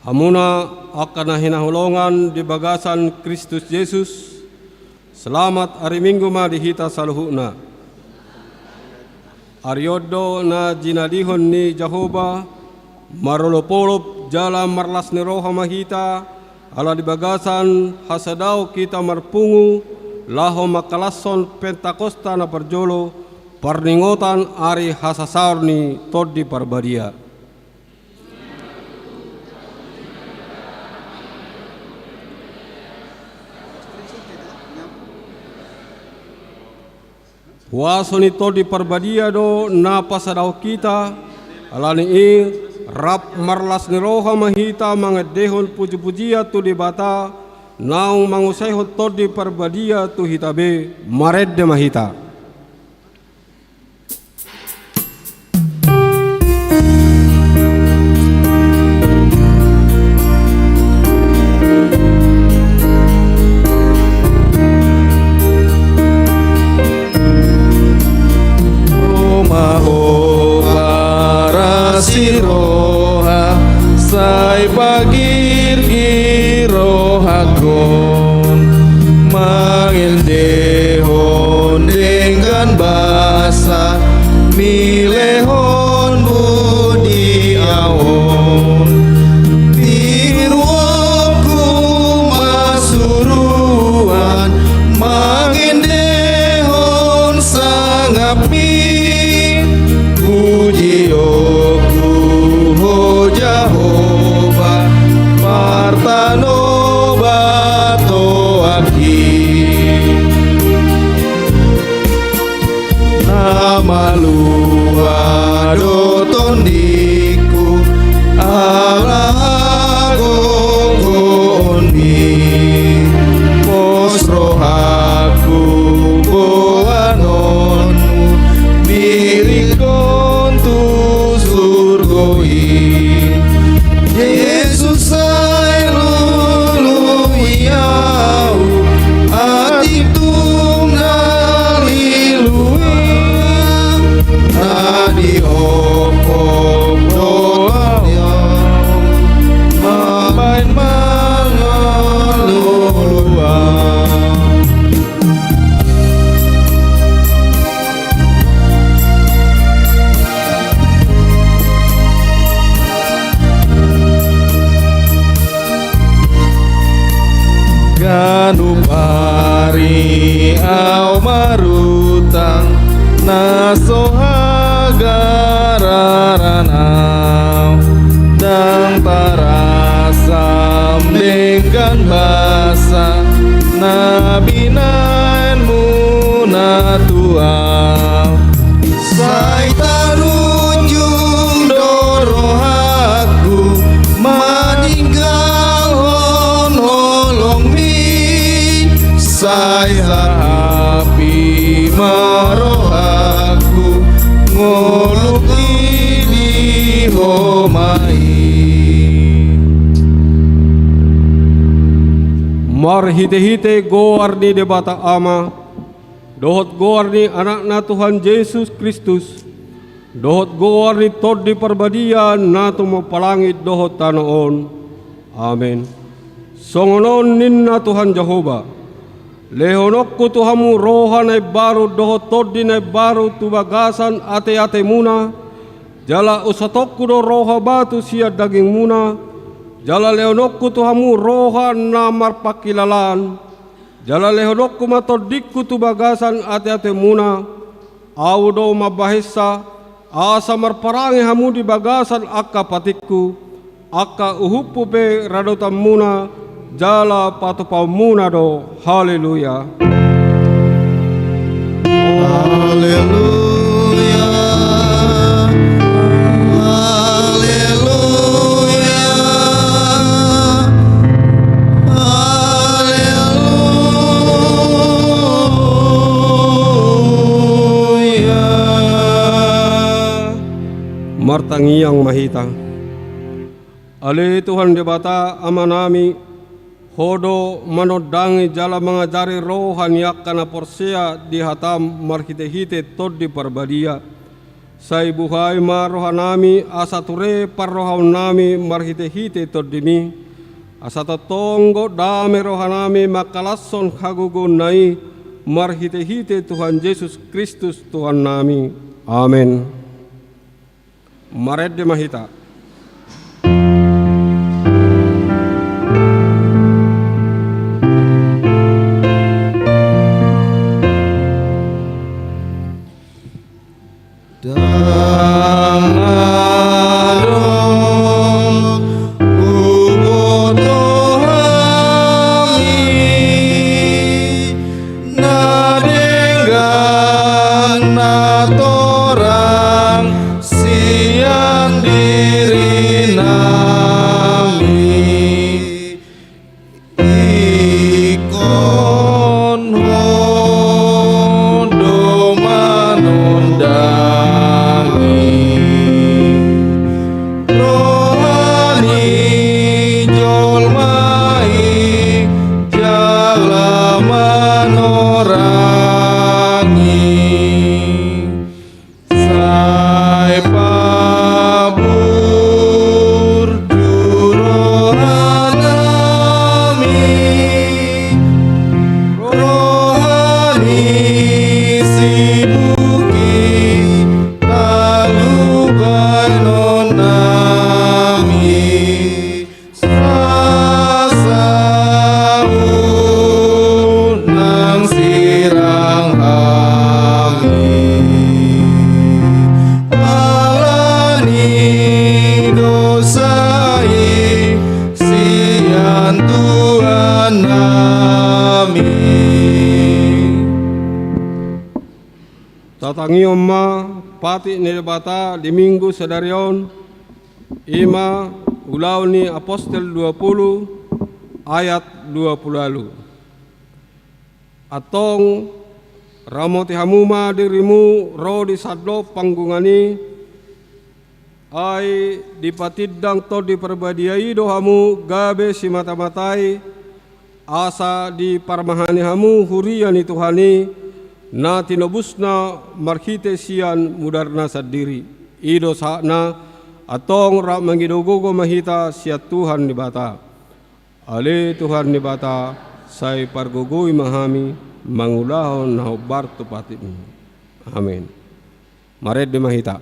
Hamuna akan hinahulongan di bagasan Kristus Yesus. Selamat hari Minggu ma dihita saluhuna. Aryodo na jinadihon ni Jehovah marolopolop jala marlas ni roha mahita ala di bagasan hasadau kita marpungu laho makalason Pentakosta na perjolo parningotan ari hasasaur ni todi parbadia. Waso ni todi parbadia do na pasadau kita alani rap marlas ni roha mahita mangedehon puji-pujia tu di bata naung mangusaiho todi parbadia tu hitabe maredde mahita. Roha sai pagir girohagon mangil dehon dengan basa milehon budi awon biruku masuruan mangil dehon sangapi puji Jehovah Martano bato aki nama luado tondiku ala gongoni posrohaku boanonmu birikon tu surgoi Yesus ay luluyaw ating tunaliluya nadihopop doayaw mabain mangaluluwa. Ganupari au marutang nasohagararanau dang parasam dengan basa nabinain munatuau sai tarunjung dorohaku maninggal honolong saya api marohaku ngoluk ini homai Mar hite-hite goarni de bata ama dohot goarni anakna Tuhan Yesus Kristus dohot goarni todi parbadia natu mapalangit dohot tanoon. Amen. Songonon ninna Tuhan Jehovah lehonokku Tuhamu roha na baru dohot todi na baru tu bagasan ate-ate muna jala usatokku do roha batu sia daging muna jala lehonokku Tuhamu roha na marpakilalan jala lehonokku matodikku tu bagasan ate-ate muna au do mabahisa asa marparangi hamu di bagasan akka patikku akka uhupu be radotam muna jala patupau muna do. Haleluya. Haleluya. Haleluya. Haleluya. Martangiang mahita ale Tuhan debata amanami hodo manodangi jala mengajari rohan yakana porsea di hatam marhite-hite tod di parbadia Sai buhay ma rohanami asature parrohanami marhite-hite todimi. Asatotonggo dame rohanami makalasson hagugunai marhite-hite Tuhan Yesus Kristus Tuhan nami. Amin. Maret de mahita. Tatangi omma pati nilbata di minggu sedarion ima ulau ni apostel 20 ayat 20 lalu. Atong ramoti hamuma dirimu ro di sadlo panggungani ai dipatidang to diperbadiai dohamu gabe si mata-matai asa di parmahani hamu huriani Tuhani na tinobusna marhite sian mudarna sadiri ido sakna atong ra mangidogogo mahita sia Tuhan ni bata ale Tuhan ni bata sai pargogoi mahami mangulahon na barto patimi. Amin. Maret de mahita.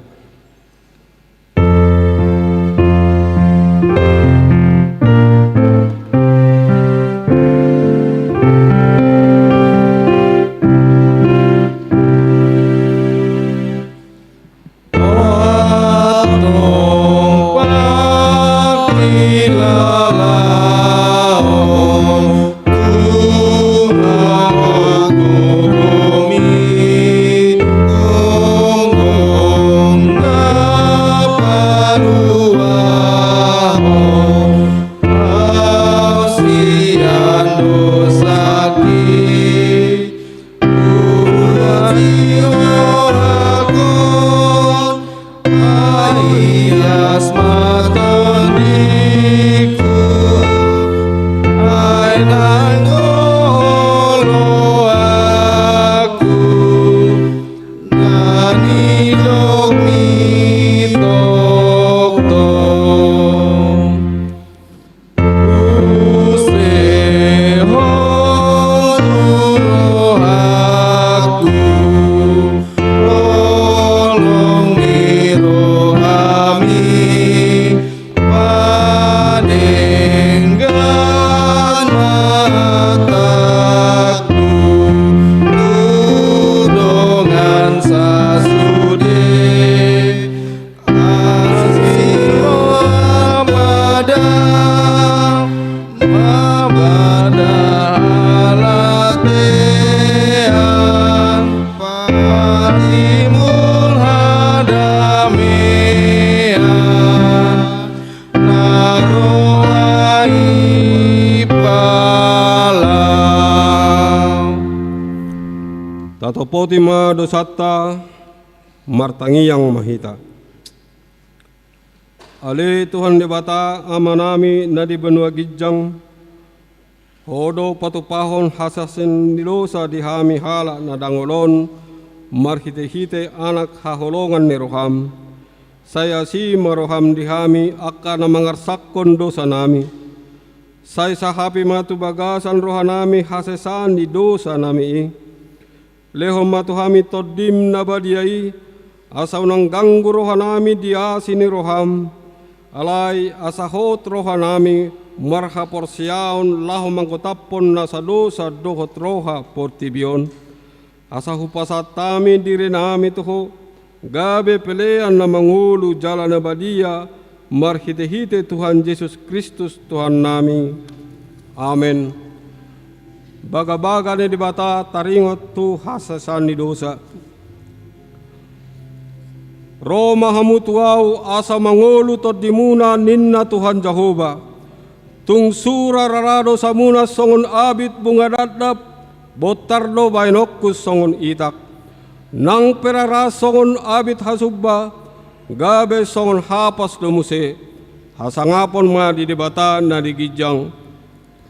Potima dosata martangi yang mahita. Ale Tuhan debata amanami na di benua gijang hodo patupahon hasasin dilosa di hami hala na dangolon marhite-hite anak haholongan ni roham. Saya si maroham dihami akan mangarsakon dosa nami. Saya sahapi matu bagasan rohanami hasesan di dosa nami. Lehom matu hami todim nabadiai asa unang ganggu rohanami dia sini roham. Alai asahot rohanami marha porsiaon lahu mangkotapon nasa dosa dohot roha portibion. Asa hupasatami diri nami tuho gabe pelean na mangulu jalan abadia marhite-hite Tuhan Yesus Kristus Tuhan nami. Amin. Baga-baga ni dibata taringot tu hasasan ni dosa. Roma hamutuau asa mangulu tot dimuna ninna Tuhan Jehova. Tung sura rarado samuna songon abit bunga dadap botardo bainokus songon itak. Nang perara songon abit hasubba gabe songon hapas domuse hasangapon ma di debata na digijang.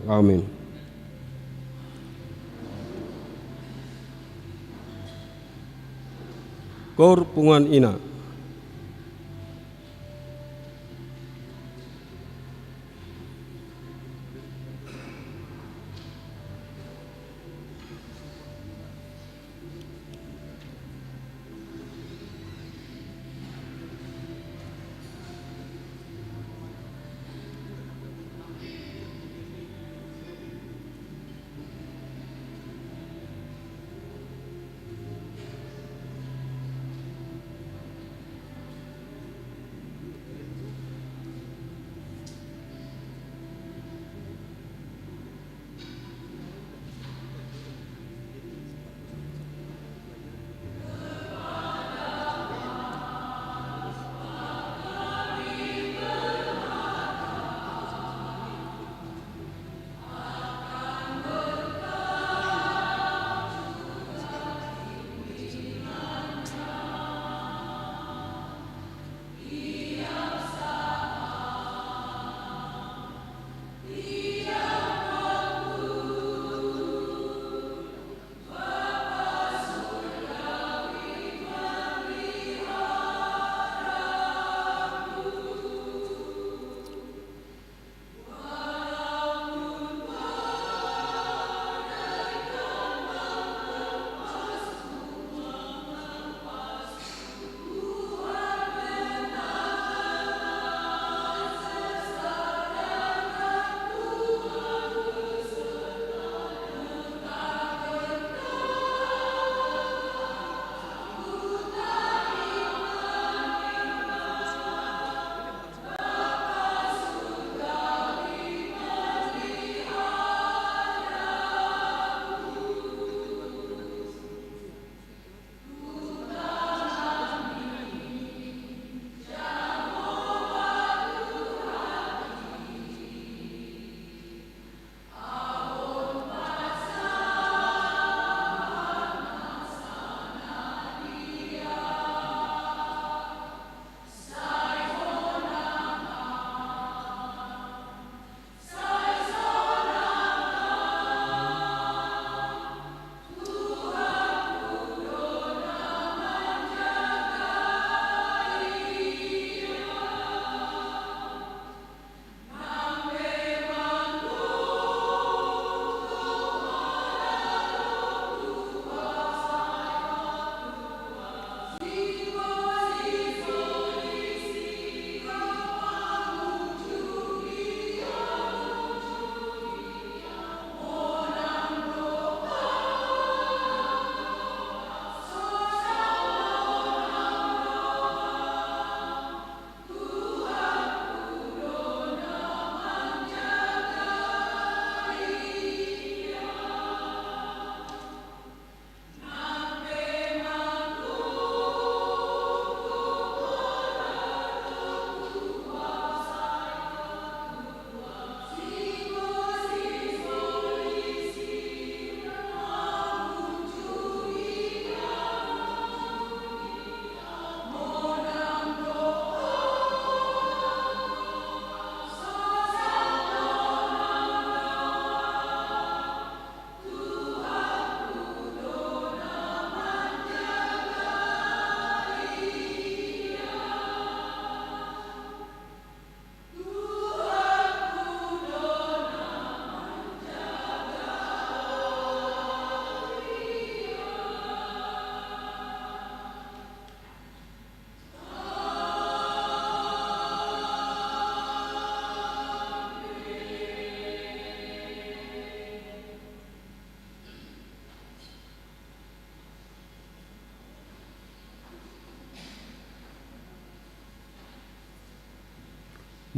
Amin. Korpungan ina.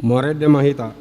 Mare de mahita.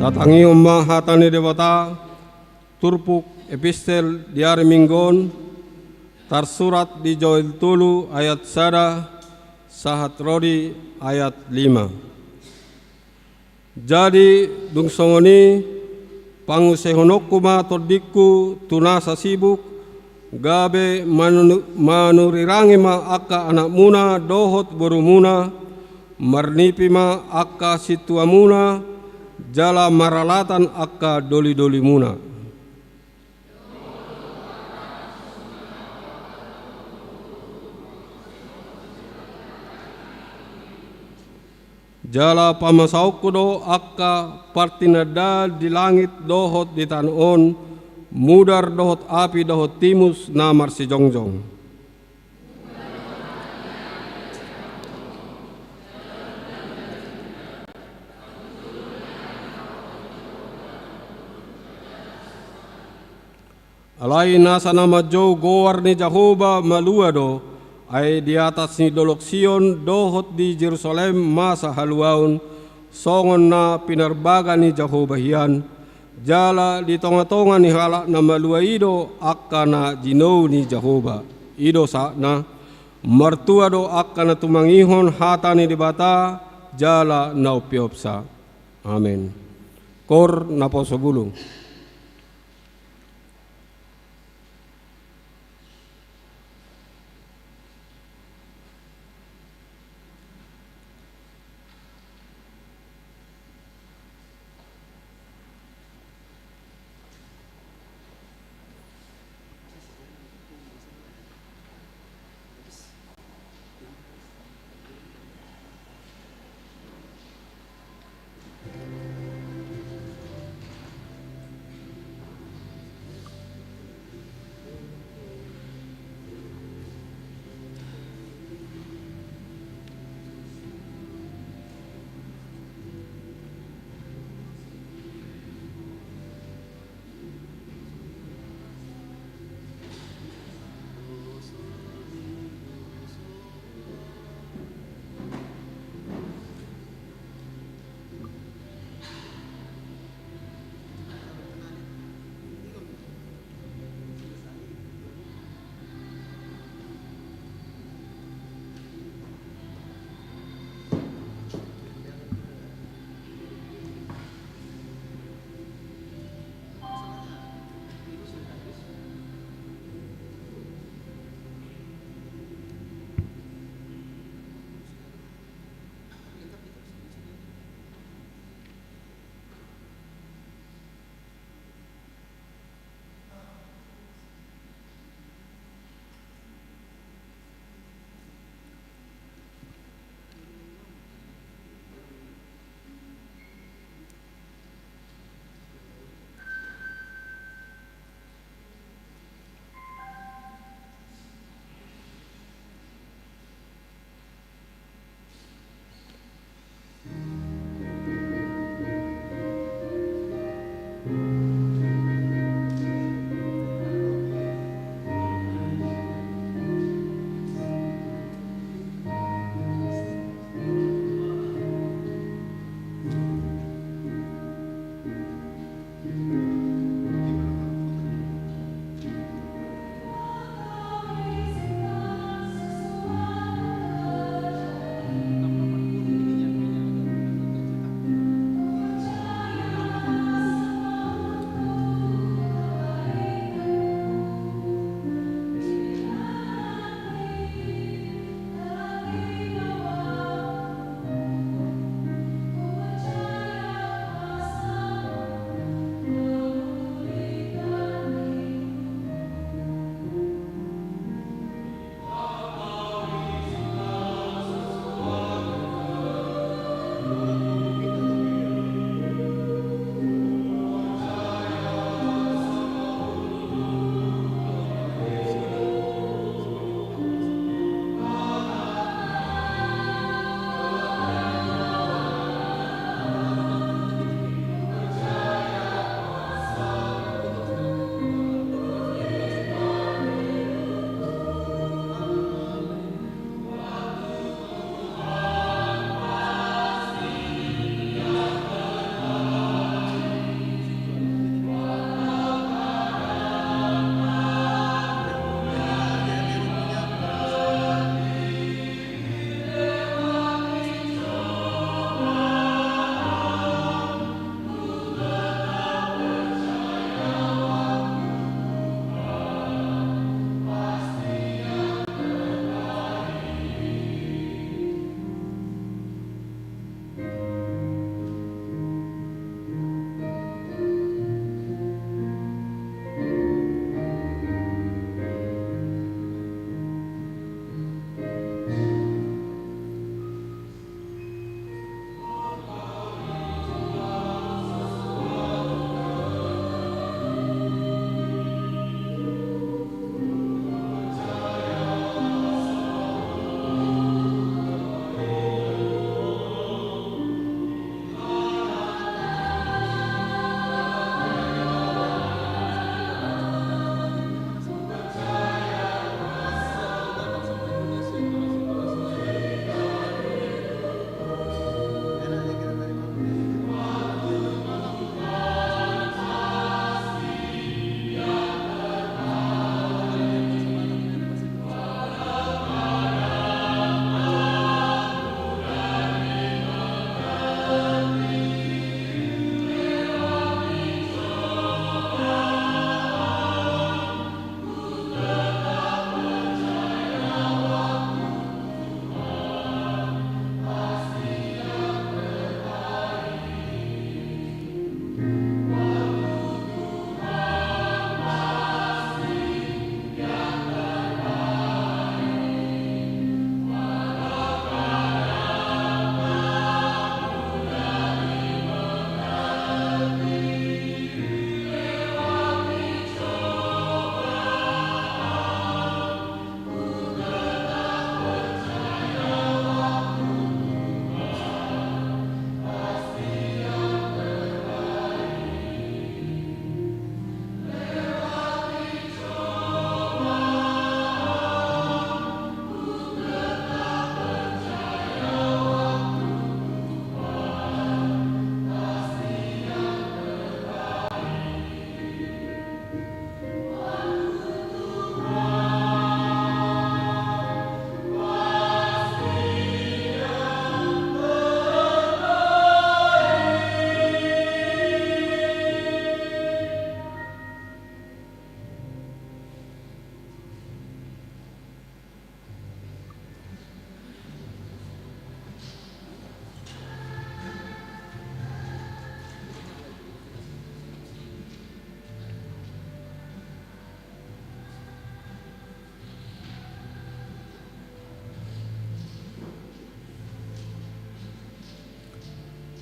Tatangi ummah hatani dewata turpuk epistel diari minggon tarsurat di Joel tulu ayat sada sahat rodi ayat 5. Jadi dungsongoni pangusehonokuma todikku tunasa sibuk gabe manurirangi ma akka anak muna dohot borumuna marnipi ma akka situamuna jala maralatan akka doli-doli muna. Jala pamasauk do akka partinada di langit dohot di tanon mudar dohot api dohot timus namar si jongjong. Alai nasa nama jo goar ni Jahoba maluado ay di atas ni dolok Sion dohot di Jerusalem masa haluaun songon na pinarbaga ni Jahoba hian jala di tonga-tonga ni halak na malua ido akka na jinou ni Jahoba ido sakna martua do akka na tumangihon hata ni dibata jala na upiopsa. Amin. Kor na posogulung.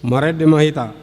Maret de Mahita.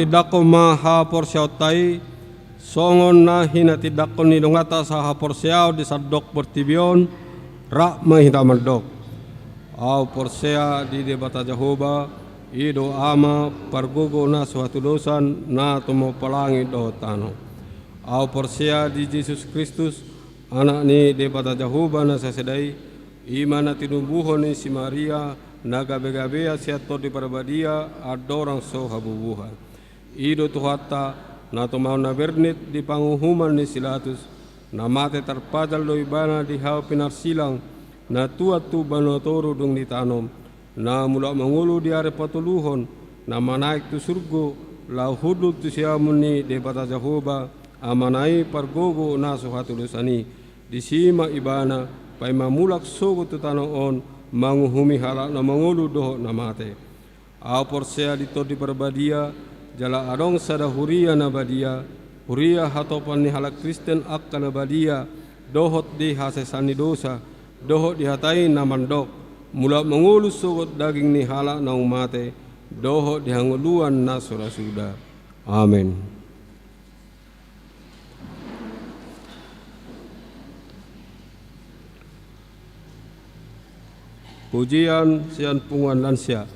Tidako maha porsiao tai songon na hina tidako ni dongata saha porsiao di sadok bertibion rak mahita mardok au porsea di debata Jehovah ido ama pargogo na suatu dosan na tomo palangi do tano au porsea di Yesus Kristus anak ni debata Jehovah na sesedai imana tinumbuhon ni si Maria na gabe-gabea siato di parbadia adorang so habubuhan ido tuhata na tumau na bernit di panguhuman ni Silatus na mate terpadal do ibana di hau pinarsilang na tua tu banotoro dung ditanom na mula mangulu di are patuluhon na manaik tu surgo lau hudut tu siamun ni debata Jehovah amanai pargogo na suhatu dosani di sima ibana pai mamulak sogo tu tanoon manguhumi halak na mangulu doho na mate au porsea di todi perbadia jala adong sada huria na badia huria hatopan ni halak Kristen akka na badia dohot di hasesani dosa dohot dihatai na mandok mula mengulus sogot daging ni halak na umate dohot dihanguluan na surasuda. Amin. Pujian sian pungan lansia.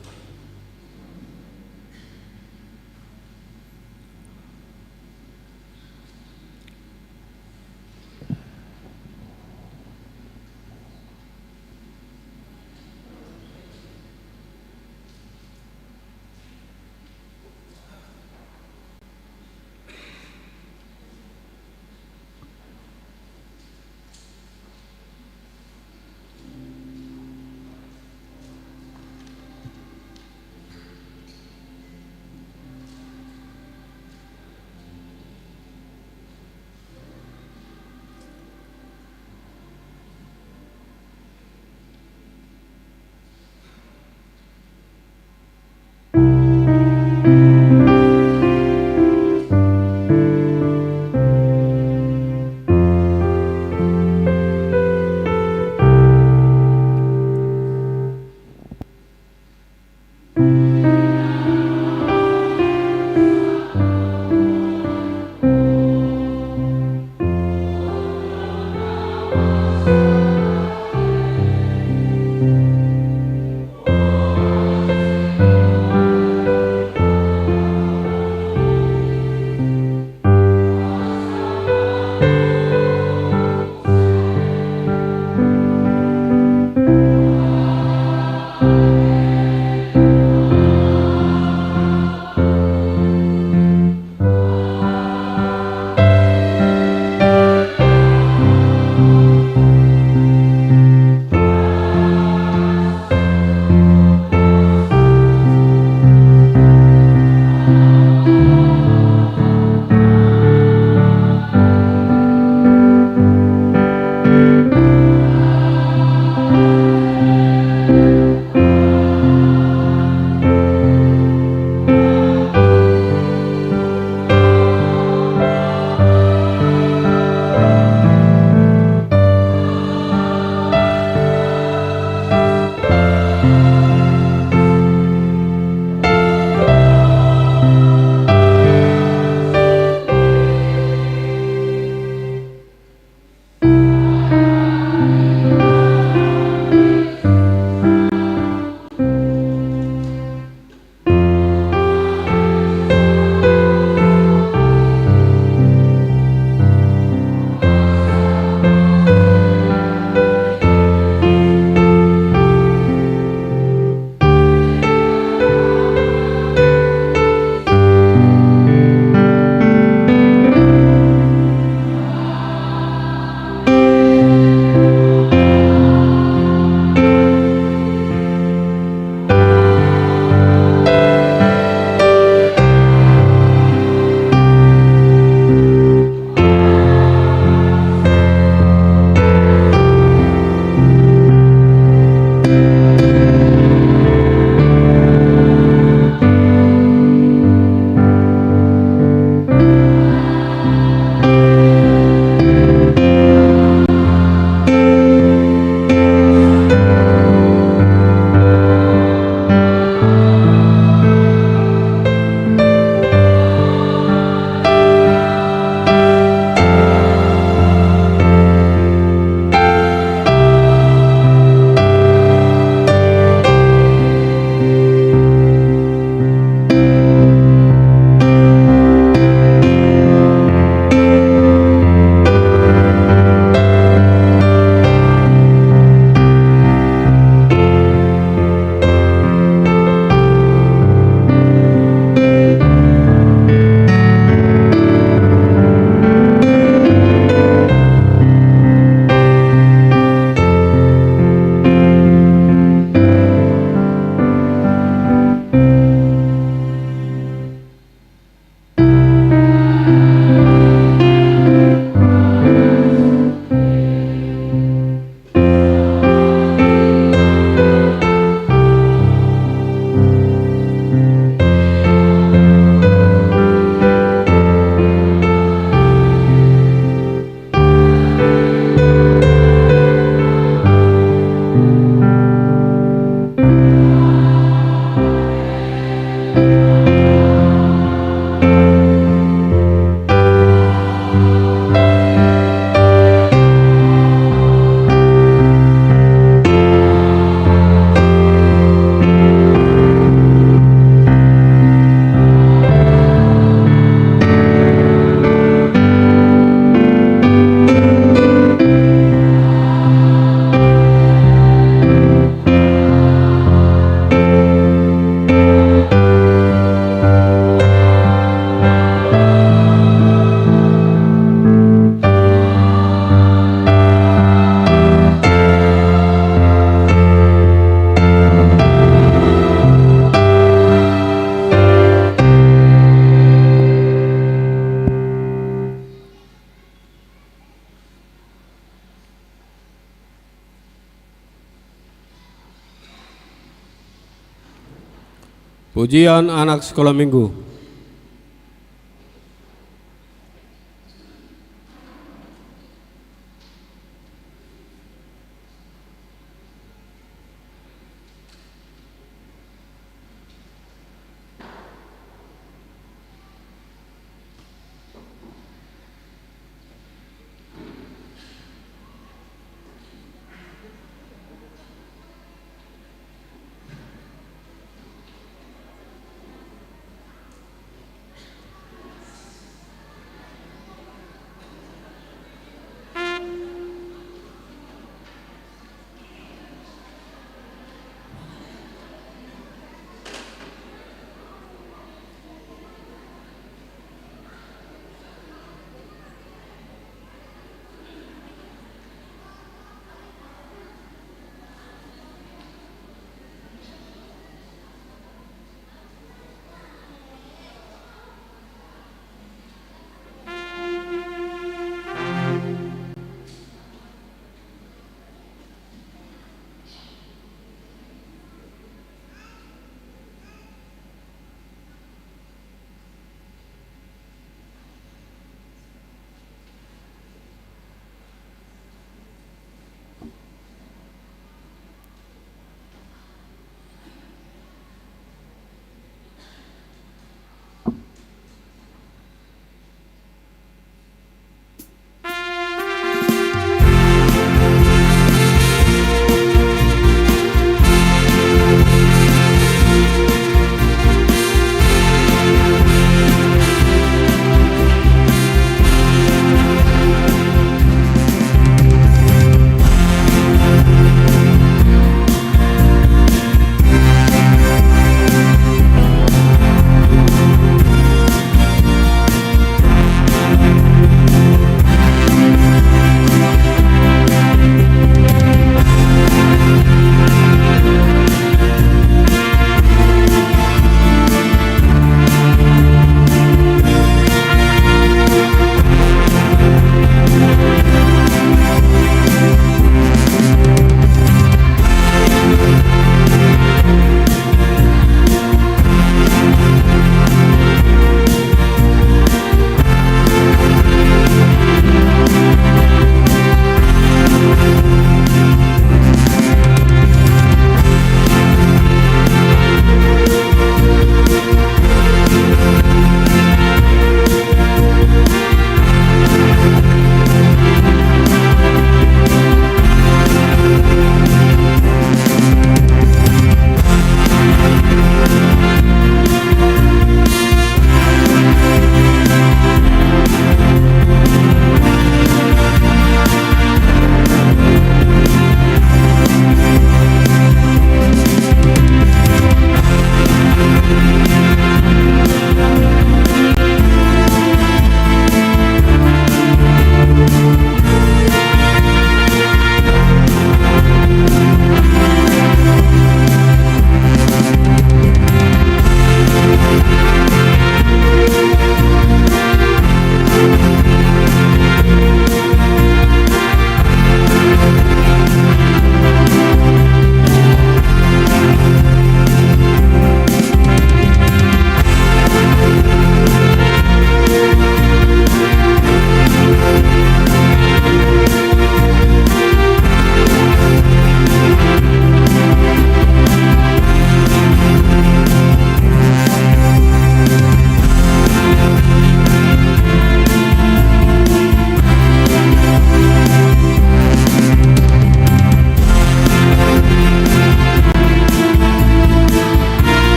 Pujian anak sekolah minggu.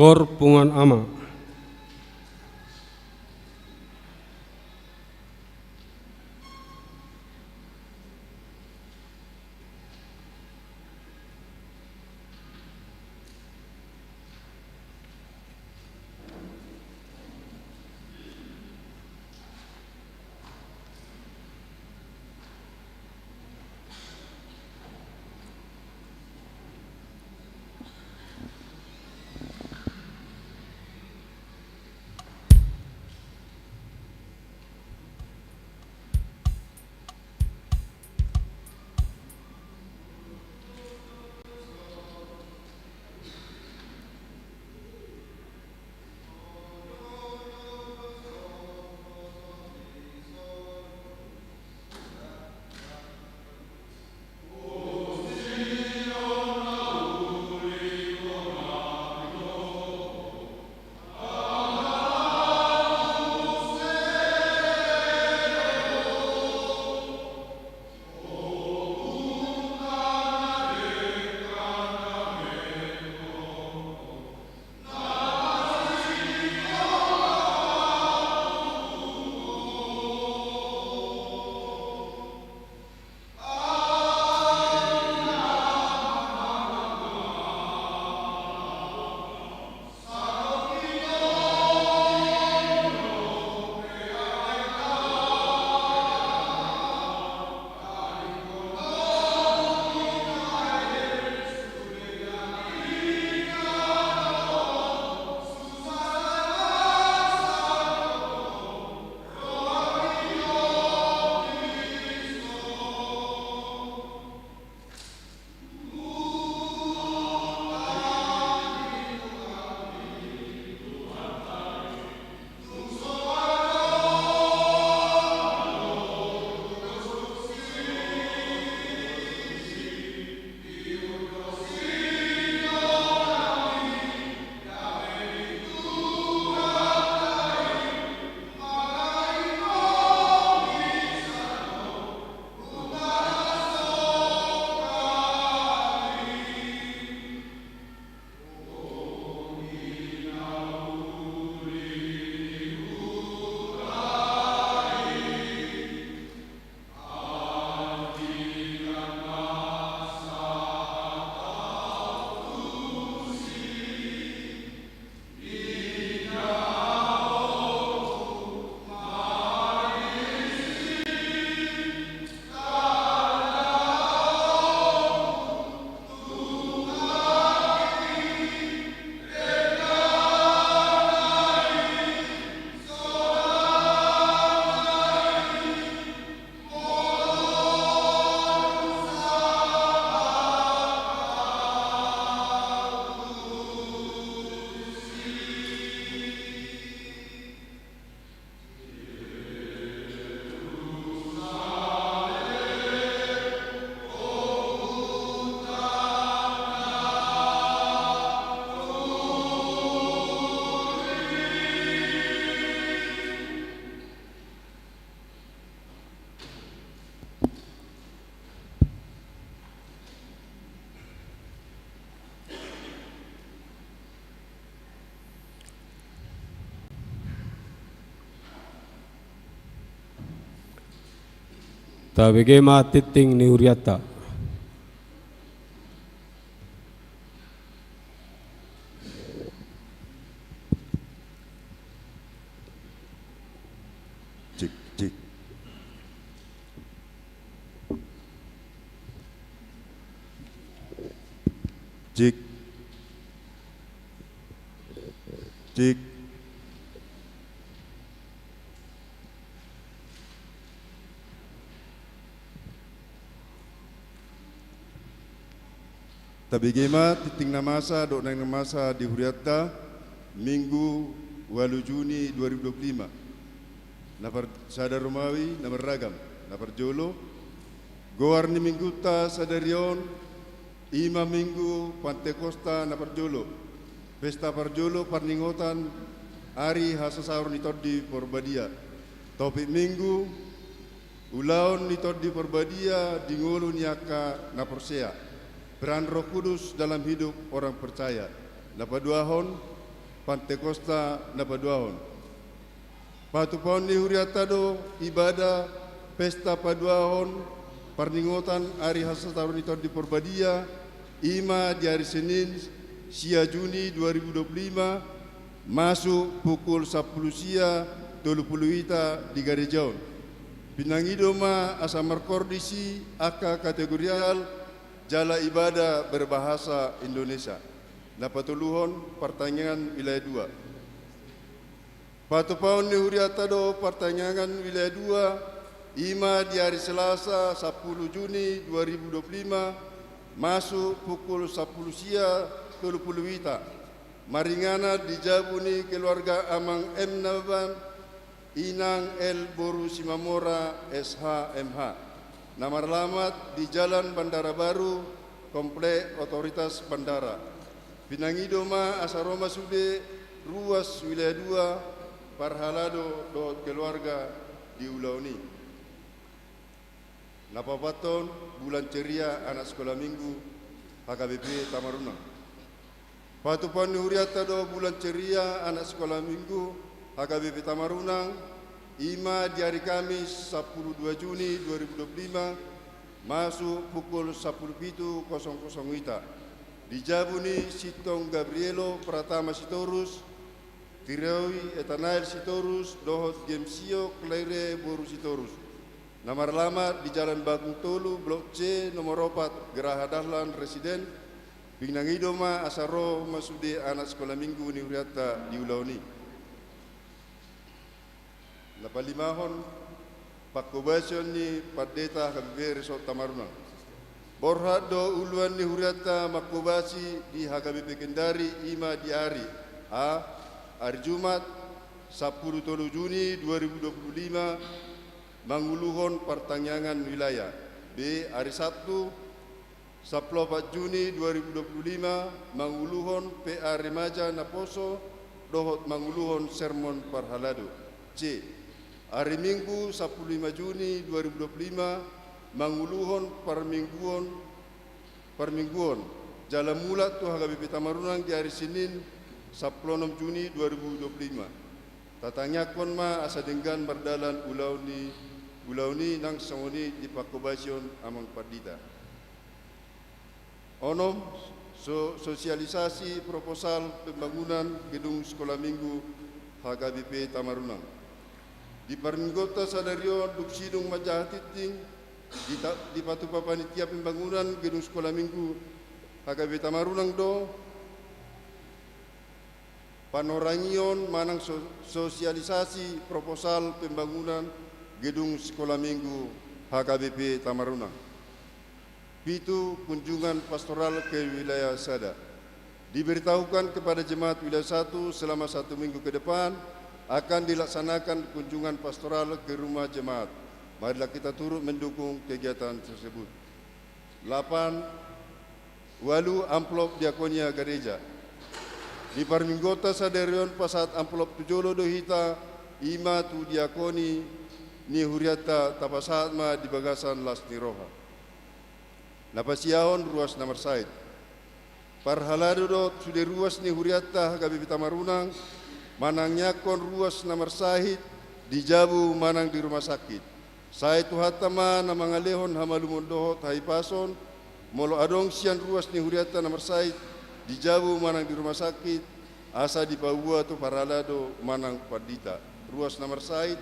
Kor pungan ama. Tabege matiting ni uriata. Cik, cik. Cik. Cik. Tabigema titing namasa dok nang namasa di Huriata Minggu 8 Juni 2025. Nafar sadar Romawi namar ragam nafar jolo goar ni minggu ta sadarion ima minggu Pantekosta nafar jolo pesta parjolo parningotan ari hasasaur ni toddi porbadia topik minggu ulaon ni toddi porbadia dingolu niaka naporsea peran Roh Kudus dalam hidup orang percaya. Napaduahon Pantekosta na paduahon. Patupaon ni huriata do ibadah pesta paduahon parningotan hari hasa tahun itu di Porbadia ima di hari Senin sia Juni 2025 masuk pukul 10 sia 30 wita di Garejaon. Pinangidoma asa markordisi aka kategorial jala ibadah berbahasa Indonesia. Napatuluhon pertanyaan wilayah 2. Patupaon ni huriata do pertanyaan wilayah 2 ima di hari Selasa 10 Juni 2025 masuk pukul 10 sia 30 wita. Maringana dijabuni keluarga Amang M. Naban Inang L. Boru Simamora SHMH. Nama alamat di Jalan Bandara Baru, Komplek Otoritas Bandara. Pinangidoma Asaroma Sude, Ruas Wilayah 2, Parhalado do keluarga di Ulauni. Napapaton bulan ceria anak sekolah minggu HKBP Tamarunang. Patupan huriata do bulan ceria anak sekolah minggu HKBP Tamarunang ima di hari Kamis 12 Juni 2025 masuk pukul 10.00 wita. Dijabuni Sitong Gabrielo Pratama Sitorus Tirawi Etanael Sitorus Dohot Gemsio Kleire Boru Sitorus. Nama alamat di Jalan Bagung Tolu Blok C nomor 4 Geraha Dahlan Residen Pinangidoma Asaro Masude anak sekolah minggu ni huriata di Ulauni. Napalimahon Pakobasyon ni Padeta HKBP Resort Tamarunang. Borhat do uluan ni huriata makobasi di HKBP Kendari ima di hari A. Hari Jumat 10 Juni 2025 manguluhon pertanyaan wilayah. B. Hari Sabtu 14 Juni 2025 manguluhon PA Remaja Naposo dohot manguluhon sermon Parhalado. C. Hari Minggu 15 Juni 2025 manguluhon permingguan jalan mulat tu HKBP Tamarunang di hari Senin 16 Juni 2025. Tatanyakon ma asa denggan berdalan ulauni nang sangoni di Pakobasyon Amang Pardita. Onom sosialisasi proposal pembangunan gedung sekolah minggu HKBP Tamarunang. Di Parminggota Sadario Duksidung Majahatiting di Patupa Panitia Pembangunan Gedung Sekolah Minggu HKBP Tamarunang do panorangion manang sosialisasi proposal pembangunan Gedung Sekolah Minggu HKBP Tamarunang. Pitu kunjungan pastoral ke wilayah Sada. Diberitahukan kepada jemaat wilayah 1 selama 1 minggu ke depan akan dilaksanakan kunjungan pastoral ke rumah jemaat. Marilah kita turut mendukung kegiatan tersebut. 8. Walu amplop diakonia gereja. Di Parminggota Sadarion pasat amplop tujolo dohita ima tu diakoni ni huriata tapasatma di bagasan las niroha. Napasiahon ruas nomor sait. Parhalado do sudah ruas ni huriata HKBP Tamarunang manangnyakon ruas nomor sahit di Jabu manang di rumah sakit. Saya tuhatama na mga lehon hamalumon dohot haipason molo adong sian ruas ni huriata nomor sait di Jabu manang di rumah sakit asa di Paua tu Parhalado manang Pardita. Ruas nomor sait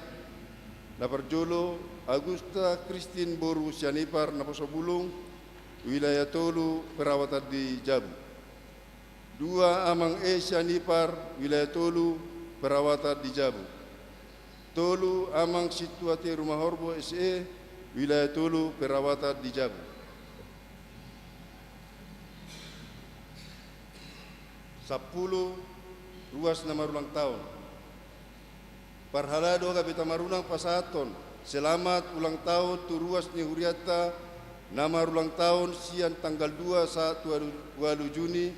na Parjolo Agusta Christine Boru Sianipar na Posobulung wilayah Tolu perawatan di Jabu. 2 Amang E Sianipar wilayah Tolu perawatan di Jabu. Tolu Amang Situati Rumah Horbo SE wilayah Tolu perawatan di Jabu. 10 ruas nama ulang tahun. Parhalado HKBP Tamarunang Pasaton selamat ulang tahun tu ruas ni huriata nama ulang tahun sian tanggal 2 saat 2 Juni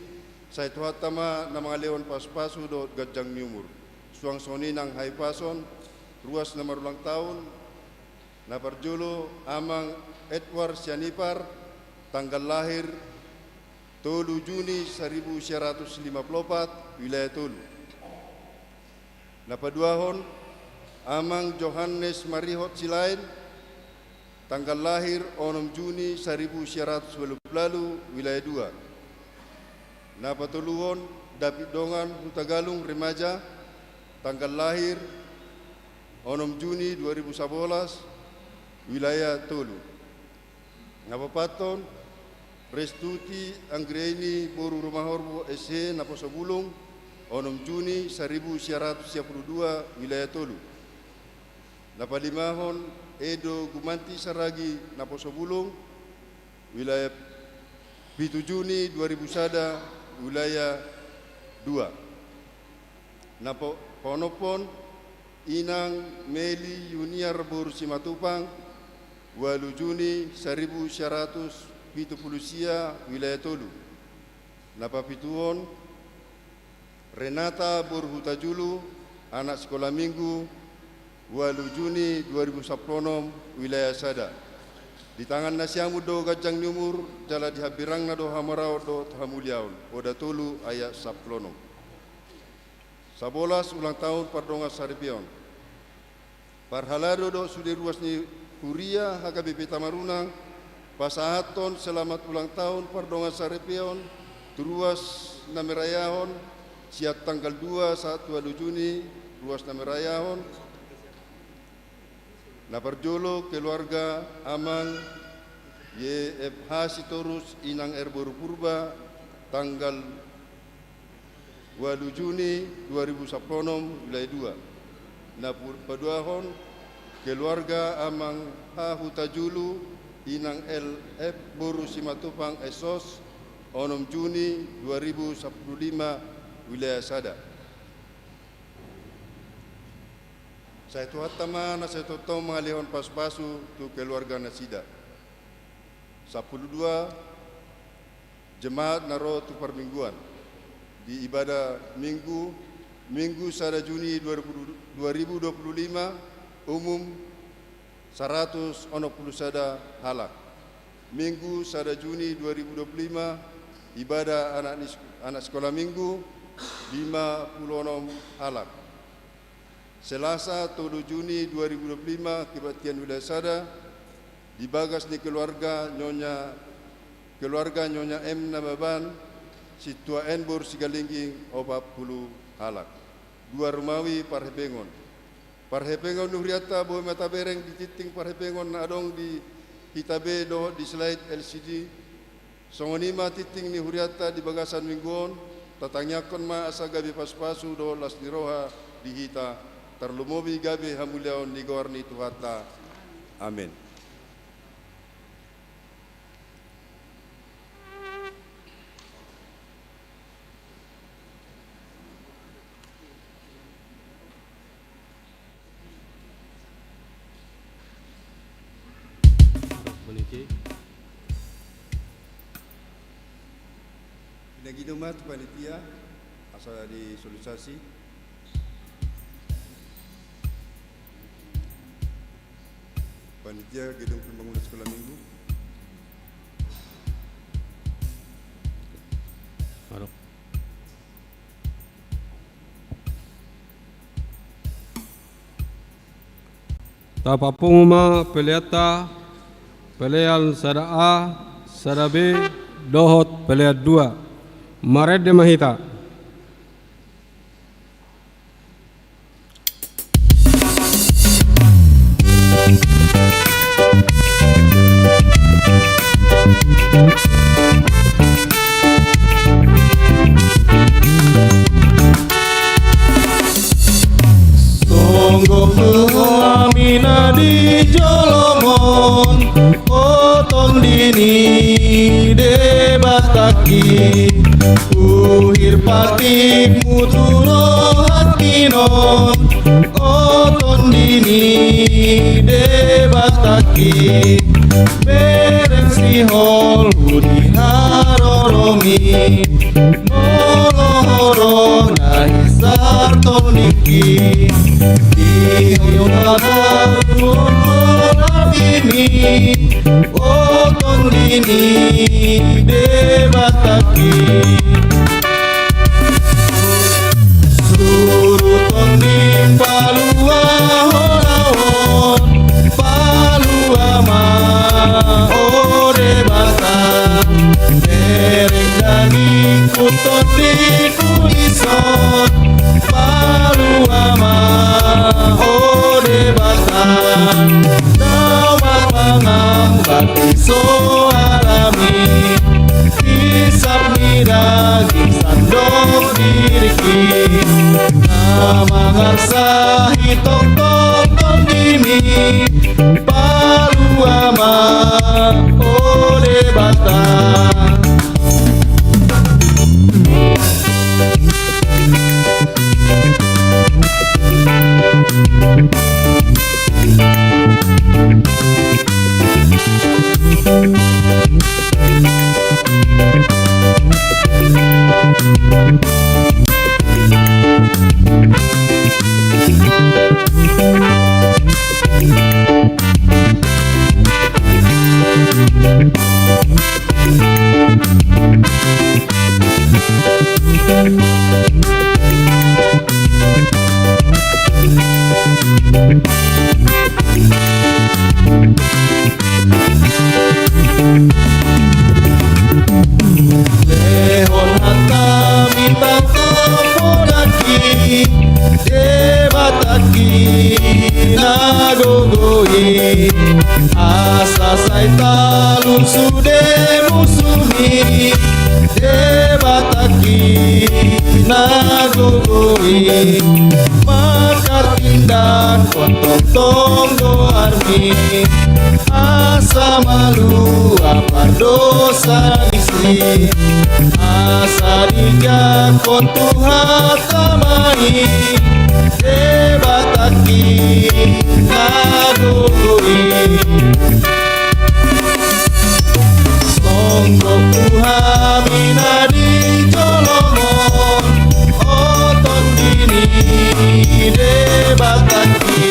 saya tuhatama nama leon pas-pasu do gajang nyumur. Suang soni nang haipason ruas nomor ulang tahun na Parjolo Amang Edward Sianipar tanggal lahir 3 Juni 1954 wilayah Tolu. Napaduahon Amang Johannes Marihot Silain, tanggal lahir 6 Juni 1980 wilayah 2. Napatuluhon David Dongan Hutagalung Remaja, tanggal lahir 6 Juni 2011 wilayah Tolu. Napapaton Restuti Anggreni Boru Rumahorbo SC Naposabulung 6 Juni 1992 wilayah Tolu. Napalimahon Edo Gumanti Saragi Naposabulung wilayah 7 Juni 2001 wilayah 2. Naponopon Inang Meli Yuniar Boru Simatupang 8 Juni 1970 wilayah Tolu. Napapituon Renata Burhutajulu, anak sekolah minggu 8 Juni 2010 wilayah Sada. Di tangan nasiamu do gajang nyumur jala dihabirang na do hamarau do tahamuliaun oda Tolu ayat saplono. 11 ulang tahun Pardonga Saripion. Parhalado do sudir ruas ni Huria HKBP Tamarunang, pasahaton selamat ulang tahun Pardonga Saripion, Turuas Namerayahon, siap tanggal 2 Juni, Ruas Namerayahon. Naparjolo keluarga Amang YFH Sitorus Inang Erboru Purba, tanggal 8 Juni 2010 wilayah 2. Napaduahon keluarga Amang H. Hutajulu Inang LF Boru Simatupang Esos 6 Juni 2015 wilayah Sada. Saya tuhatama na saya totoo mengalihon paspasu tu keluarga nasida. 12 jemaat naro tu permingguan di ibadah Minggu Sada Juni 2025 umum 100 sada halak. Minggu Sada Juni 2025 ibadah anak sekolah minggu 56 halak. Selasa 7 Juni 2025 kebaktian wilayah Sada dibagas di keluarga Nyonya M Nababan Situa Enbor Sigalingging 40 halak. 2 Rumawi Parhepengon. Parhepengon Nuhriata Boh Mata Bereng di titing Parhepengon na adong di Hitabe do di slide LCD. Songonima titing ni Huriata di bagasan mingguon tatangyakan ma asa gabi paspasu do las niroha di hita terlumobi gabi hamuliaon di gorni tuhata. Amin. Pinagidumat panitia asal disolisasi. Panitia gedung pembangunan sekolah minggu. Tapapunguma peliata pelean sada A, sada B, dohot peleat 2. Maret de Mahita. Sungguh Amina di Jolomon, oton dini debataki, uhir patik muturo hatinon, oton dini debataki, bereng si hol hudi haroromi, moro-horo nahi sarton niki, di hoyonada ini oton dini debataki, suruton ni palua horawon palua ma ore bata dereng dani kuton di kulison palua ma ore bata dawa pangam bati soarami kisap nira kisap dok diriki namangasa hitok tok dini palua ma ore bata Lehon hata minta kapolaki debataki nagogoi asa saita lunsude musumi debataki nagogoi makar tindak kotok tonggo armi asa malu apa dosa disi asa diga kontu hatamai debataki nagogoi songgo kuhamina di colomon oton dini debataki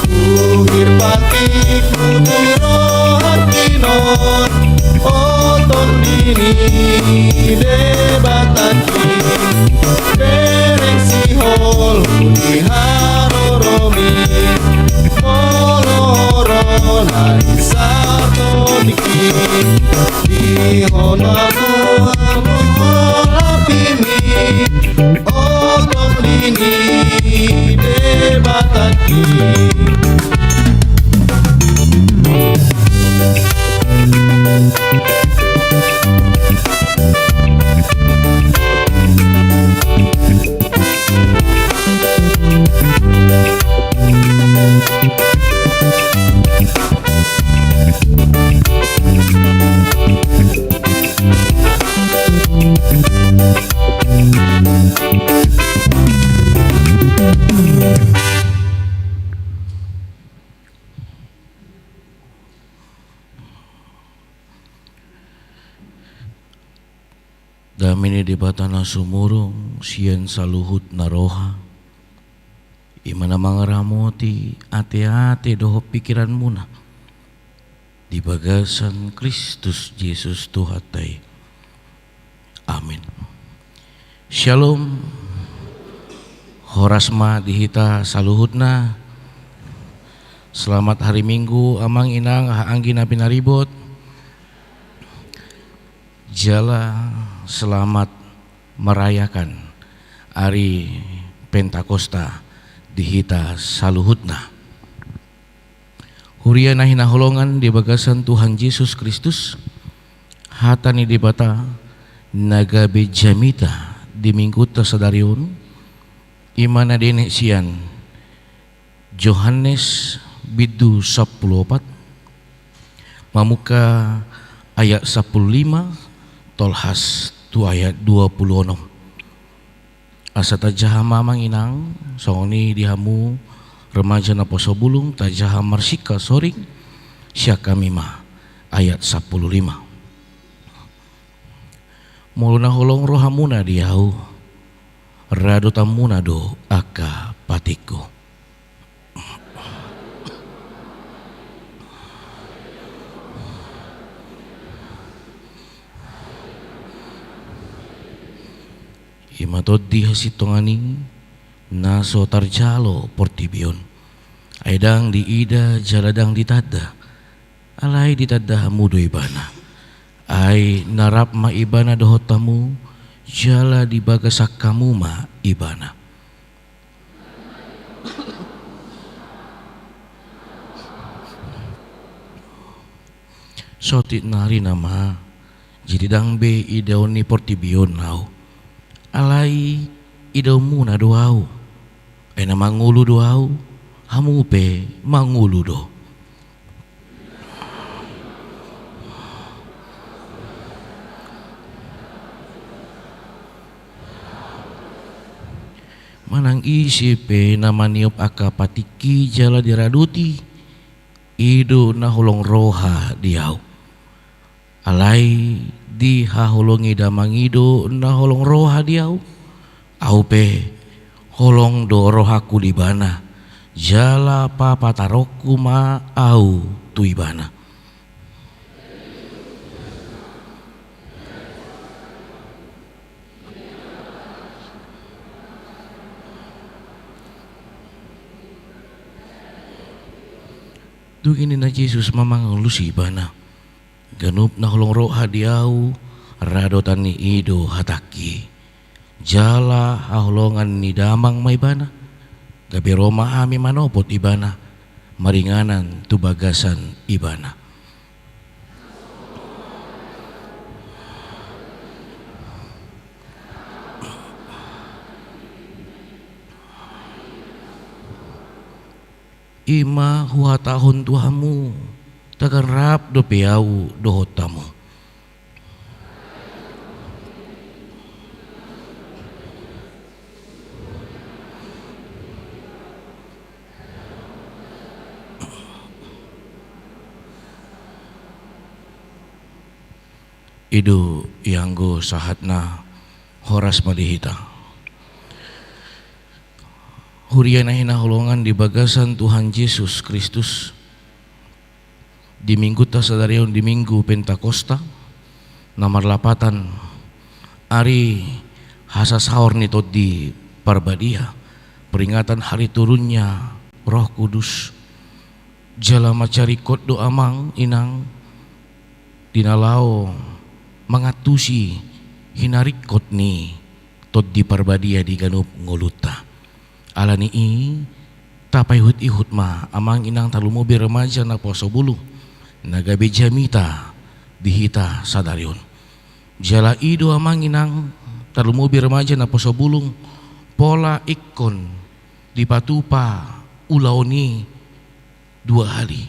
kuhir pati kudiro hakinon oton dini debataki dereng sihol kudi haroromi moloro nari sato niki dihono aku molapimi oton dini debataki Damini di batana sumurung sian saluhut naroha imana mangaramoti ate-ate doho pikiran muna di bagasan Kristus Yesus Tuhatai. Amin. Shalom. Horasma dihita saluhutna. Selamat hari Minggu amang inang haanggi nabi naribot. Jala selamat merayakan hari Pentakosta dihita saluhutna. Huriana hina holongan di bagasan Tuhan Yesus Kristus hatani di bata nagabe jamita di minggu tasadarion imana dene sian Yohanes bidu 14 mamuka ayat 15 tolhas tu ayat 26 asa tajaha mamang inang songoni dihamu remaja na poso bulung tajaha marsika soring syakamima ayat 15 muluna holong rohamuna diau rado tamuna do aka patiku. Imatod di hasitongani naso tarjalo portibion. Aidang di ida jaladang ditadda, alay ditadda mudo ibana. Ay narap ma ibana dohotamu, jala di bagasak kamu ma ibana. Sotit nari nama, jadi dang be idaw ni portibion nau. Alay idaw muna doau, ay na mangulu doau, hamu pe mangulu do. Manang isipe na maniop aka patiki jala diraduti, ido na hulong roha diau. Alay di hahulongi damangido na holong roha diau, au pe holong do rohaku di bana, jala papataroku ma au tuibana. Dugini na Jesus mamang lusi bana, ganup na holong roha diau, radotan ni ido hataki, jala haholongan ni damang may bana, gabi Roma ami manopot ibana, maringanan tubagasan ibana. Ima huatahon tuhamu, tagan rap do piau dohotamu. Idu yanggo sahatna horas madihita. Huriana hinahulungan di bagasan Tuhan Yesus Kristus di minggu tasadarion di minggu Pentakosta nomor 8 ari hasa sahur nito di Parbadia, peringatan hari turunnya Roh Kudus, jala macarikot do amang inang dinalao mangatusi hinarikot ni tot di Parbadia di ganup nguluta. Alani tapay ihut ma amang inang talumobi remaja na poso bulu nagabi jamita dihita sadarion. Jala ido amang inang talumobi remaja na poso bulung pola ikon di patupa ulaoni 2 hari.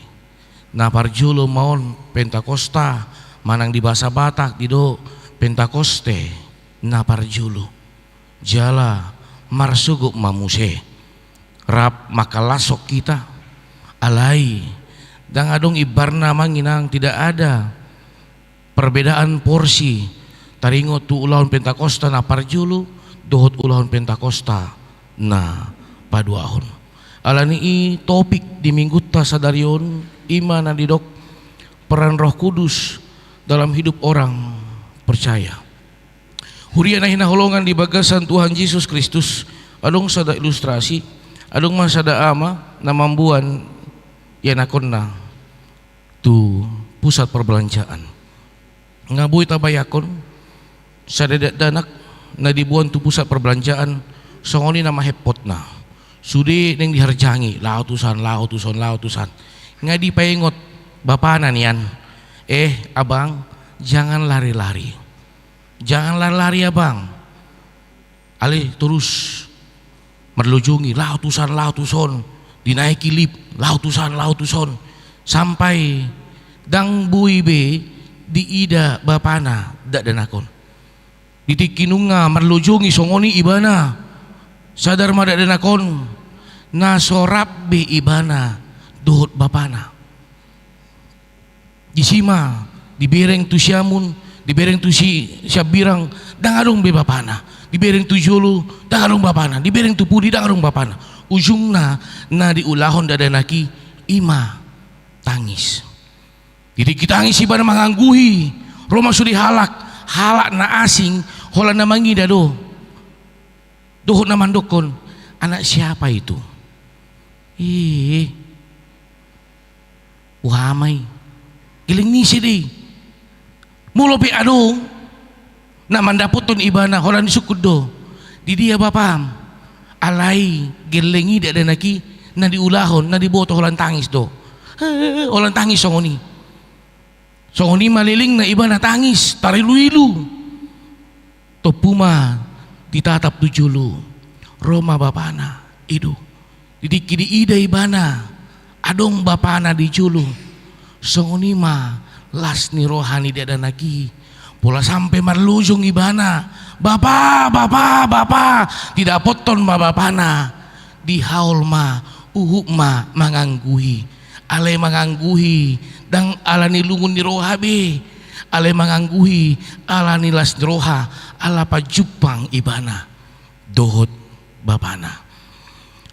Na parjulo maon Pentakosta manang di bahasa Batak dido Pentakoste na parjulo. Jala marsuguk mamuse rap makalasok kita alai dang adong ibarna manginang tidak ada perbedaan porsi taringo tu ulahon Pentakosta na parjulu dohot ulahon Pentakosta na paduahon. Alani topik di minggu ta sadarion ima na didok peran Roh Kudus dalam hidup orang percaya. Huriana hinahulungan di bagasan Tuhan Yesus Kristus, adong sada ilustrasi, adong masada ama na mambuan yanakon na tu pusat perbelanjaan. Ngabuhi tabayakon sa danak na dibuan tu pusat perbelanjaan songoni na mahepot na. Sudi neng diharjangi lautusan. Nga di paingot bapanan yan. Abang jangan lari-lari. Jangan lari-lari abang. Ali terus merlujungi lautusan dinaiki lip lautusan sampai dang bui be di ida bapana dak danakon. Ditikinunga merlujungi songoni ibana sadar madak danakon na sorap be ibana dohot bapana. Disima dibereng tu siamun dibereng tu si siabirang dangadong be bapana, dibereng tu julu dangadong bapana, dibereng tu pudi dangadong bapana. Ujungna na diulahon dadanaki ima tangis. Jadi kita tangis ibana mangangguhi Roma sudi halak na asing hola na mangida do dohot na mandokon Anak siapa itu? Wahamay. Giling ni siya di. Mulopi adong. Na mandaputon ibana. Holan disukod do. Di dia bapam. Alay. Gilingi di ada naki. Na diulahon. Na diboto holan tangis do. Holan tangis songoni. Songoni maliling na iba na tangis. Tarilu-ilu. Topuma. Ditatap tujulu. Roma bapana. Idu. Didikidi ida ibana. Adong bapana di julu. Songoni ma las ni rohani dia dan lagi. Pola sampai marlujung ibana. Bapa. Tidak poton bapana. Di haul ma uhuk ma mangangguhi. Ale mangangguhi dang ala ni lungun ni roha be. Ale mangangguhi ala ni las ni roha. Ala pajupang ibana. Dohot bapana.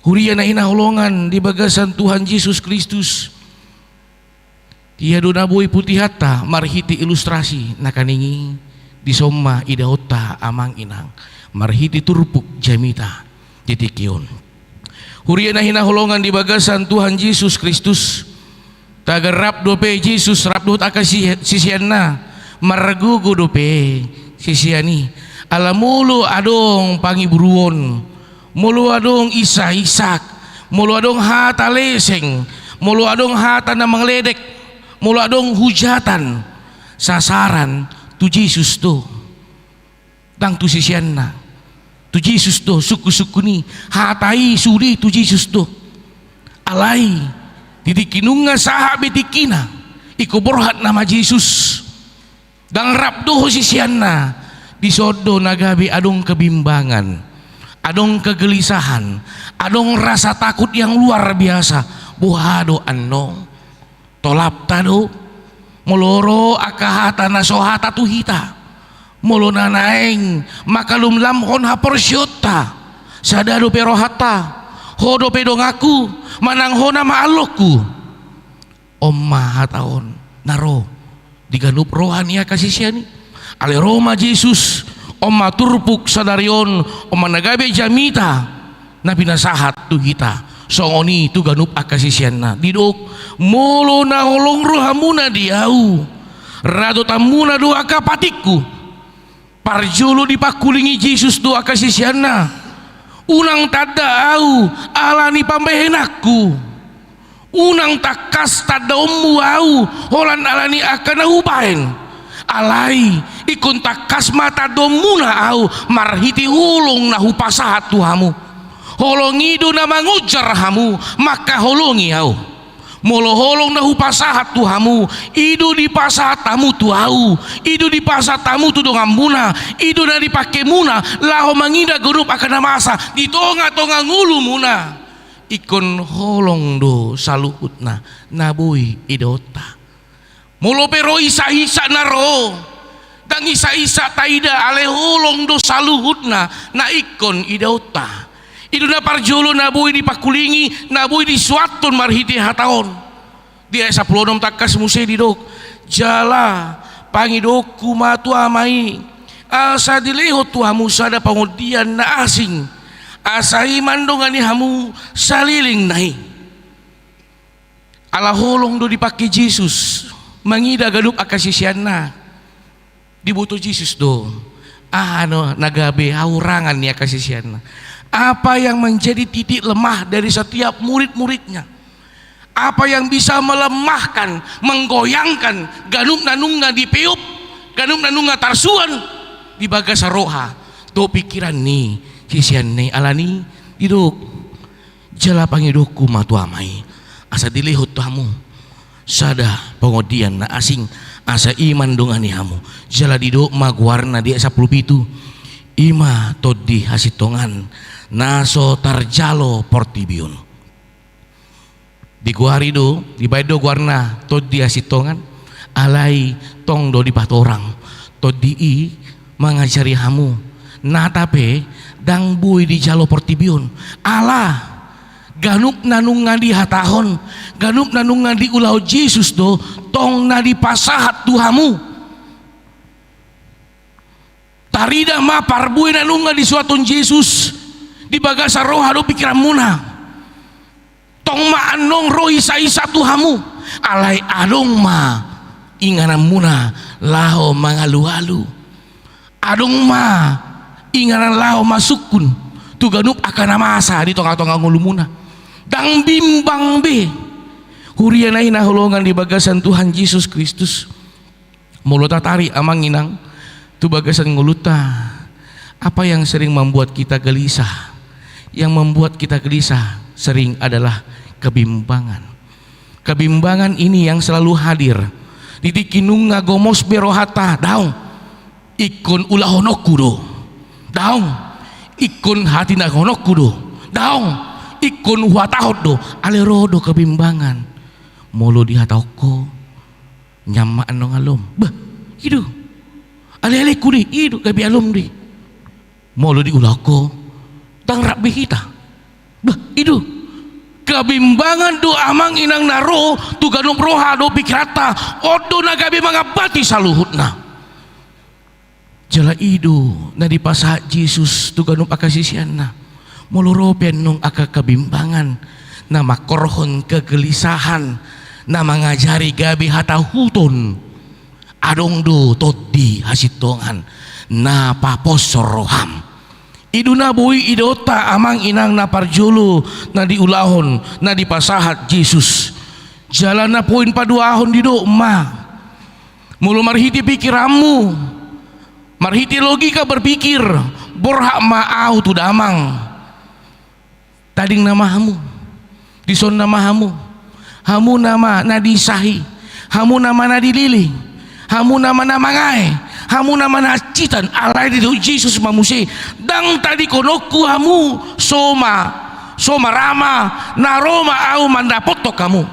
Huria na hinahulongan di bagasan Tuhan Yesus Kristus. Tiado naboy putih hata marhiti ilustrasi nakaningi di soma idahota amang inang marhiti turpuk jamita titikion. Huria na hinahulongan di bagasan Tuhan Yesus Kristus. Tagar rap dope Yesus rap doht akasi sisian na margugo dope sisiani. Alamulo adong pangiburuon. Mulu adong isa-isak, mulu adong hata leseng, mulu adong hata na mangledek, mulu adong hujatan, sasaran tu Yesus to, dang tu sisian na, tu Yesus to, suku-suku ni, hatai suri tu Yesus to, alay, didikinunga saha betikina, ikuborhat nama Yesus, dang rapdo sisian na, disodo nagabi adong kebimbangan. Adong kegelisahan, adong rasa takut yang luar biasa. Buhado anno, tolap tado, moloro akahata nasohata tuhita, molo nanaeng makalum lamhon haporsyota, sadado perohata, hodo pedongaku, manang hona maalokku. Omma hataon naro diganup rohania kasih siani, ale Roma Yesus. Oma turpuk sadarion oma nagabe jamita na pinasahat tu kita songoni tu ganup akasisian na didok molo na holong rohamuna diau rado tamuna do akapatikku parjolo dipakulingi Yesus do akasisian na unang tada au alani pambehenakku unang takas tada ommu au holan alani akan ubahen alai ikun takas mata domuna au marhiti hulung na hupasahat tuhamu holongi do na mangujar hamu maka holongi au molo holong na hupasahat tuhamu idu di pasahat tamu tuau idu di pasahat tamu tu dongambuna idu na dipake muna laho mangida gurup akan masa di tonga-tonga ngulu muna ikun holong do saluhutna nabui idota molo pero isa-isa naro dang isa-isa taida ale holong do saluhutna na ikon idauta idu na parjolo na boy dipakulingi na boy di suaton marhiti hataon dia 10 takas musay didok jala pangidokku matu amai asa dilehot tuhamu sada pangudian na asing asai mandongani hamu saliling nahi ala holong do dipake Yesus mangida galup akasisian na dibutuh Yesus do nagabe haurangan ni akasisian na apa yang menjadi titik lemah dari setiap murid-muridnya apa yang bisa melemahkan menggoyangkan ganup nanunga dipeop ganup nanunga tarsuan di bagasa roha do pikiran ni sisian ni alani diduk jala pangidokku matu amai asa dilehut tamu sada pengodian na asing asa iman dongani hamu jala dido magwarna dia 10 pitu ima todi hasitongan naso tarjalo portibion di guari do di baido guarna todi hasitongan alai tong do di patorang todi i mangajari hamu natape dang bui di jalo portibion ala ganup nanungan di hatahon ganup nanungan di ulau Yesus do tong na di pasahat tuhamu tarida ma parbui nanungan di suaton Yesus di bagasa roha do pikiran muna tong ma anong roh isa-isa Tuhamu alai adong ma inganan muna lao mangalu-alu adong ma inganan lao masukun tu ganup akan masa di tonga-tonga ngulu muna dang bimbang be hurian na hulungan di bagasan Tuhan Yesus Kristus mulota tari amang inang tu bagasan nguluta apa yang sering membuat kita gelisah. Yang membuat kita gelisah sering adalah kebimbangan. Kebimbangan ini yang selalu hadir. Ditikinung ngagomos berohata daung ikun ulah honokku do daung ikun hati na honokku do daung ikun huatahot do alerodo kebimbangan molo dihatauko nyamaan nong alom bah itu ale-ale kudi itu gabi alom di molo diulako tang rabi kita bah itu kebimbangan do amang inang naro tu ganong roha do pikirata odo na gabi mangabati saluhutna jala idu na di pasa Jesus tu ganong akasisian na muluropian nung aka kebimbangan na makorhon kegelisahan na mangajari gabi hatahuton adong do todi hasitongan na paposor roham idu na buhi idota amang inang na parjulu na diulahon na dipasahat Jesus jalan na poin paduahon di do ma mulu marhiti pikiramu marhiti logika berpikir borhak maau tu damang tading namahamu dison namahamu hamu nama na disahi hamu nama na dilili hamu nama na mangai hamu nama na citan alai di Jesus mamuse dang tadi konoku hamu soma rama naroma au mandapoto kamu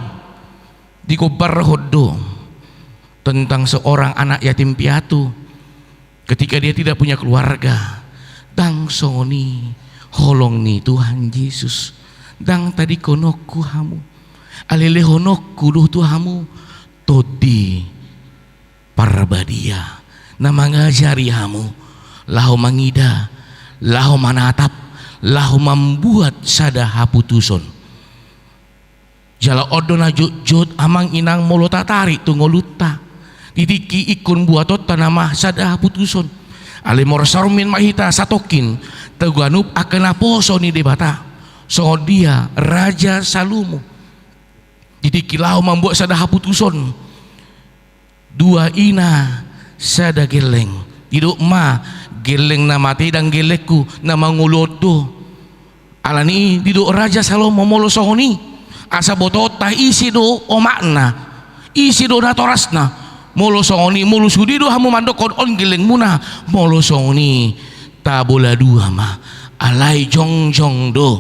dikobar hodo tentang seorang anak yatim piatu ketika dia tidak punya keluarga dang soni holong ni Tuhan Yesus dang tadi konoku hamu alele honokku duh Tuhamu todi parbadia na mangajari hamu lahu mangida lahu manatap lahu membuat sada haputuson jala odo na jut amang inang molo tatari tungoluta didiki ikun buatot tanamah sada haputuson ale morsarmin mahita satokin teguanup akan aposo ni debata so dia raja Salomo didiki lahu membuat sada haputuson dua ina sada geleng tidak ma geleng na mati dan gelekku na mangulodo alani diduk raja Salomo molo sohoni asa botota isi do omakna isi do natorasna molo sohoni molo sudi do hamu mandokon on geleng muna molo sohoni tabola dua ma alai jong do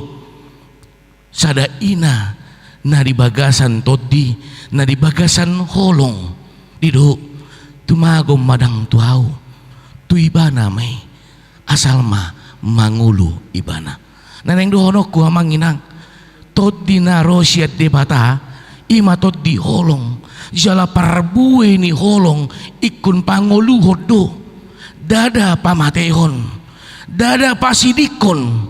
sada ina na di bagasan todi na di bagasan holong diduk tumagom madang tuau tu ibana may asal ma mangulu ibana naneng dohonok ku amang inang tot di narosiat debata ima tot di holong jala parbuwe ni holong ikun pangulu hodo dada pamatehon dada pasidikon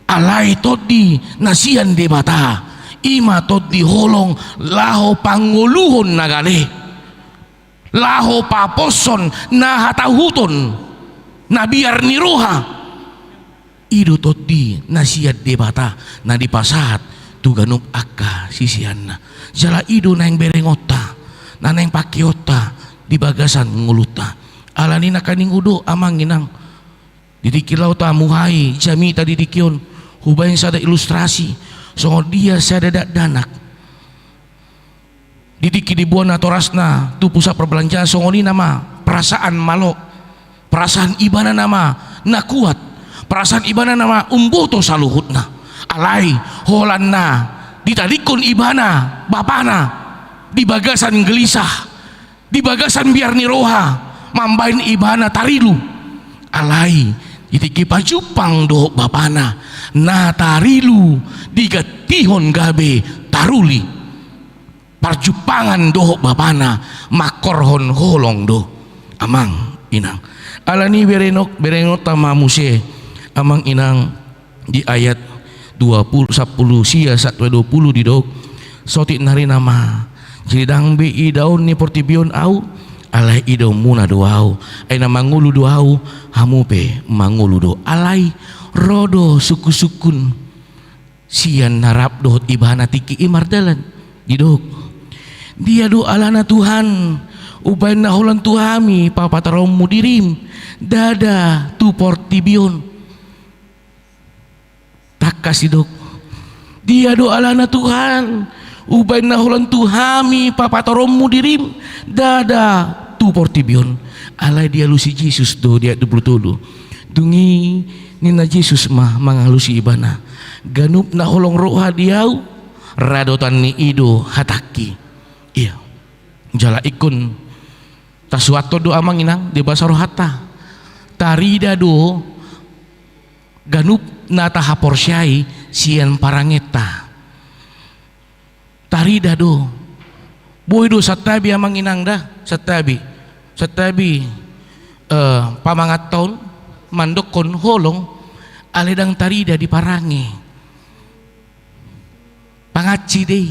alai tot di nasian debata ima tot di holong laho panguluhon nagale laho paposon na hatahuton na biar niroha ido todi nasiat debata na dipasahat tu ganup akka sisianna jala ido na yang berengota na yang pakiota di bagasan nguluta alani na kaning udo amang inang didikilaw ta muhai jamita didikion hubayin sada ilustrasi so dia sada danak didiki di buana torasna tu pusat perbelanjaan songoni nama perasaan malo perasaan ibana nama na kuat perasaan ibana nama umboto saluhutna alai holanna ditadikun ibana bapana di bagasan gelisah di bagasan biar niroha mambain ibana tarilu alai ditiki pajupang do bapana na tarilu digatihon gabe taruli parjupangan doh bapana makorhon holong do amang inang alani berenok tama muse amang inang di ayat 20 10 sia 120 di dok sotik nari nama jidang be idaun ni portibion au alai idau muna doau aina mangulu doau hamupe mangulu do alai rodo suku-sukun sian narap dohot ibana tiki imardalan di dok dia do alana Tuhan ubain nahulan tuhami papatarom mudirim dada tu portibion takas idok dia doa lana Tuhan ubain nahulan tuhami papataromu dirim dada tu portibion alai dia lusi Yesus do dia dulu dungi nina Yesus mah mangalusi ibana ganup naholong roha diau radotan ni ido hataki iya jala ikun tasuato do amang inang di bahasa rohata tarida do ganup nata haporsyai sian parangeta tarida do boy do satabi amang inang dah satabi pamangat taon mandokon holong aledang tarida di parangi pangaci deh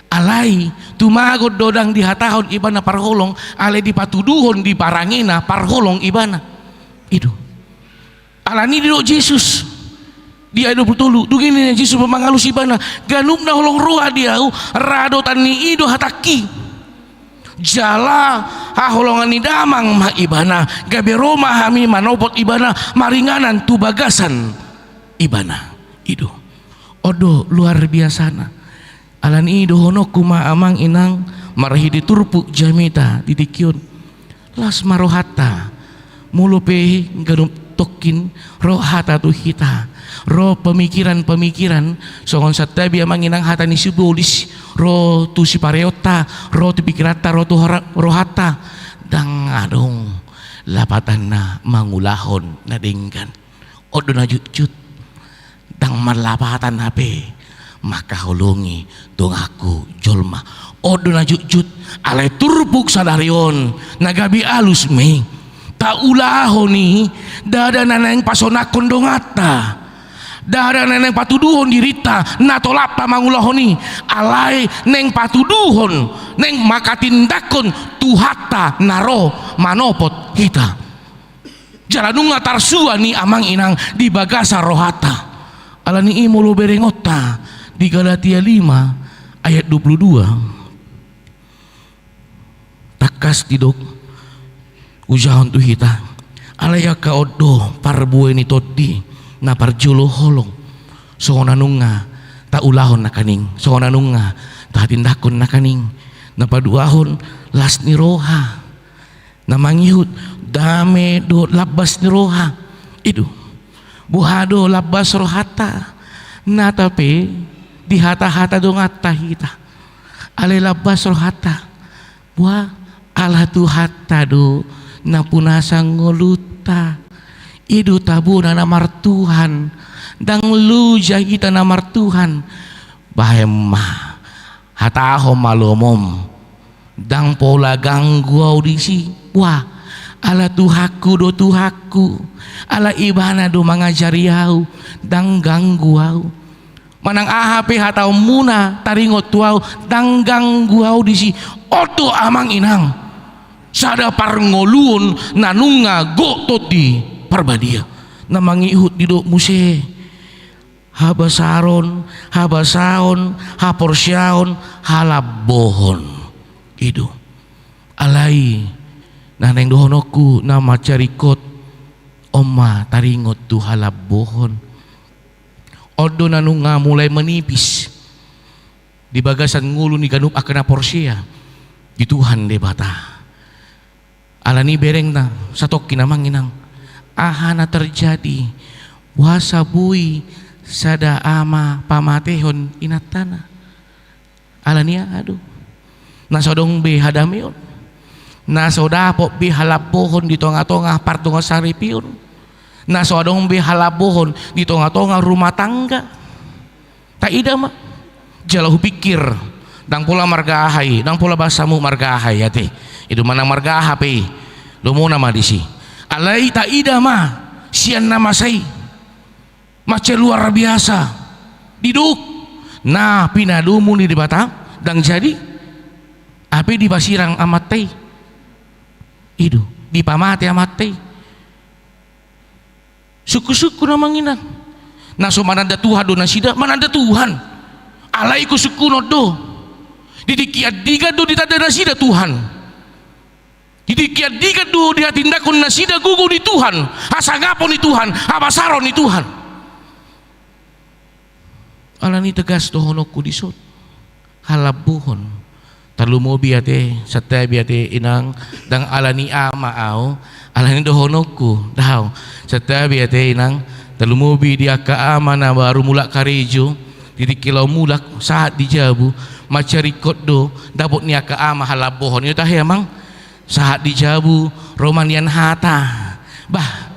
alai tumagod dodang di hatahon ibana parholong ale di patuduhon di parangina parholong ibana itu alani di Yesus dia ada bertolu dugini Yesus pemangalus ibana ganup na holong roha dia rado tani ido hataki jala haholongan ni damang mah ibana gabe roma hami manopot ibana maringanan tu bagasan ibana ido odo luar biasana alani ido honok kuma amang inang marhidi turpu jamita didikion las marohata mulupe ganup tokin rohata tu hita roh pemikiran songon satabi amang inang hata ni sibulis roh tu si pareota roh tu pikirata roh tu rohata dang adong lapatan na mangulahon na dinggan odo na jutjut dang malapatan hape maka hulungi dong aku jolma odo na jutjut alay turpuk sadarion nagabi alus me taulah ni dada naneng pasonakon dongata dada neneng patuduhon dirita natolapa mangulahoni alai neng patuduhon neng makatindakon tuhata naro manopot kita jalanunga tarsua ni amang inang di bagasa rohata alani imulu berengota di Galatia 5 ayat 22 takas tidok ujahon tu hita alaya ka odo parbuwe ni todi na parjulo holong songonanunga ta ulahon na kaning songonanunga ta tindakon na kaning na paduahon las ni roha na mangihut dame do labas ni roha itu buhado labas rohata na tapi di hata-hata do ngata hita ale labas rohata buah ala tu hata do na punasang ngoluta idu tabu na namar Tuhan dang luja kita namar Tuhan bahema hataho malomom dang pola ganggu audisi wah ala tuhaku do tuhaku ala ibana do mangajari au dang ganggu au manang ahape hatau muna taringot tuau dang ganggu audisi oto amang inang sada parngoluon nanunga gotot di parbadia na mangihut di do muse habasaron habasaon haporsyaon halabohon itu alai naneng dohonoku nama carikot oma taringot tu halabohon odo nanunga mulai menipis di bagasan ngulu ni ganup akana porsya di Tuhan debata alani bereng na satok kinamang inang ahana terjadi wasa bui sada ama pamatehon inatana alania aduh nasodong be hadameon nasodapo be halabohon di tonga-tonga partunga saripion nasodong be halabohon di tonga-tonga rumah tangga tak ida mah jalahu pikir dang pula margahai dang pula basamu margahai ya teh itu mana margaha pe lo mau nama disi alai tak ida mah sian nama sai macam luar biasa diduk nah pinadumu ni di bata dan jadi apa di basirang amatay itu di pamate amatay suku-suku namang inang naso mananda Tuhan do nasida mananda Tuhan alay ko sukunod do didikiad do ditada nasida Tuhan didikiad do dihatindakon nasida gugo ni Tuhan hasangapon ni Tuhan abasaron ni Tuhan alani tegas to honok ku disot halabuhon talumobi ate satabi ate inang dang alani amaaw alani do honok ku daw satabi ate inang talumobi dia ka ama na baru mulak karejo didikilaw mulak saat dijabu macarikot do dabot niya ka ama halabuhon ito tahe amang saat dijabu romanian hata bah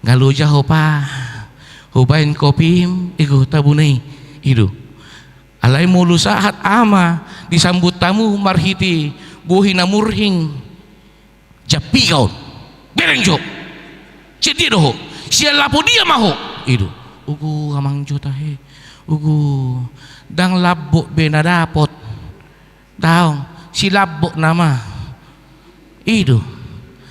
ngaloja hopa hopain kopim igo tabunay itu alay mulu saat ama disambut tamu marhiti buhi namurhing japi kau bereng jo cedi doho siya lapo dia maho itu ugu amang jo tahe ugu dang labbo bena dapot tahu si labbo nama itu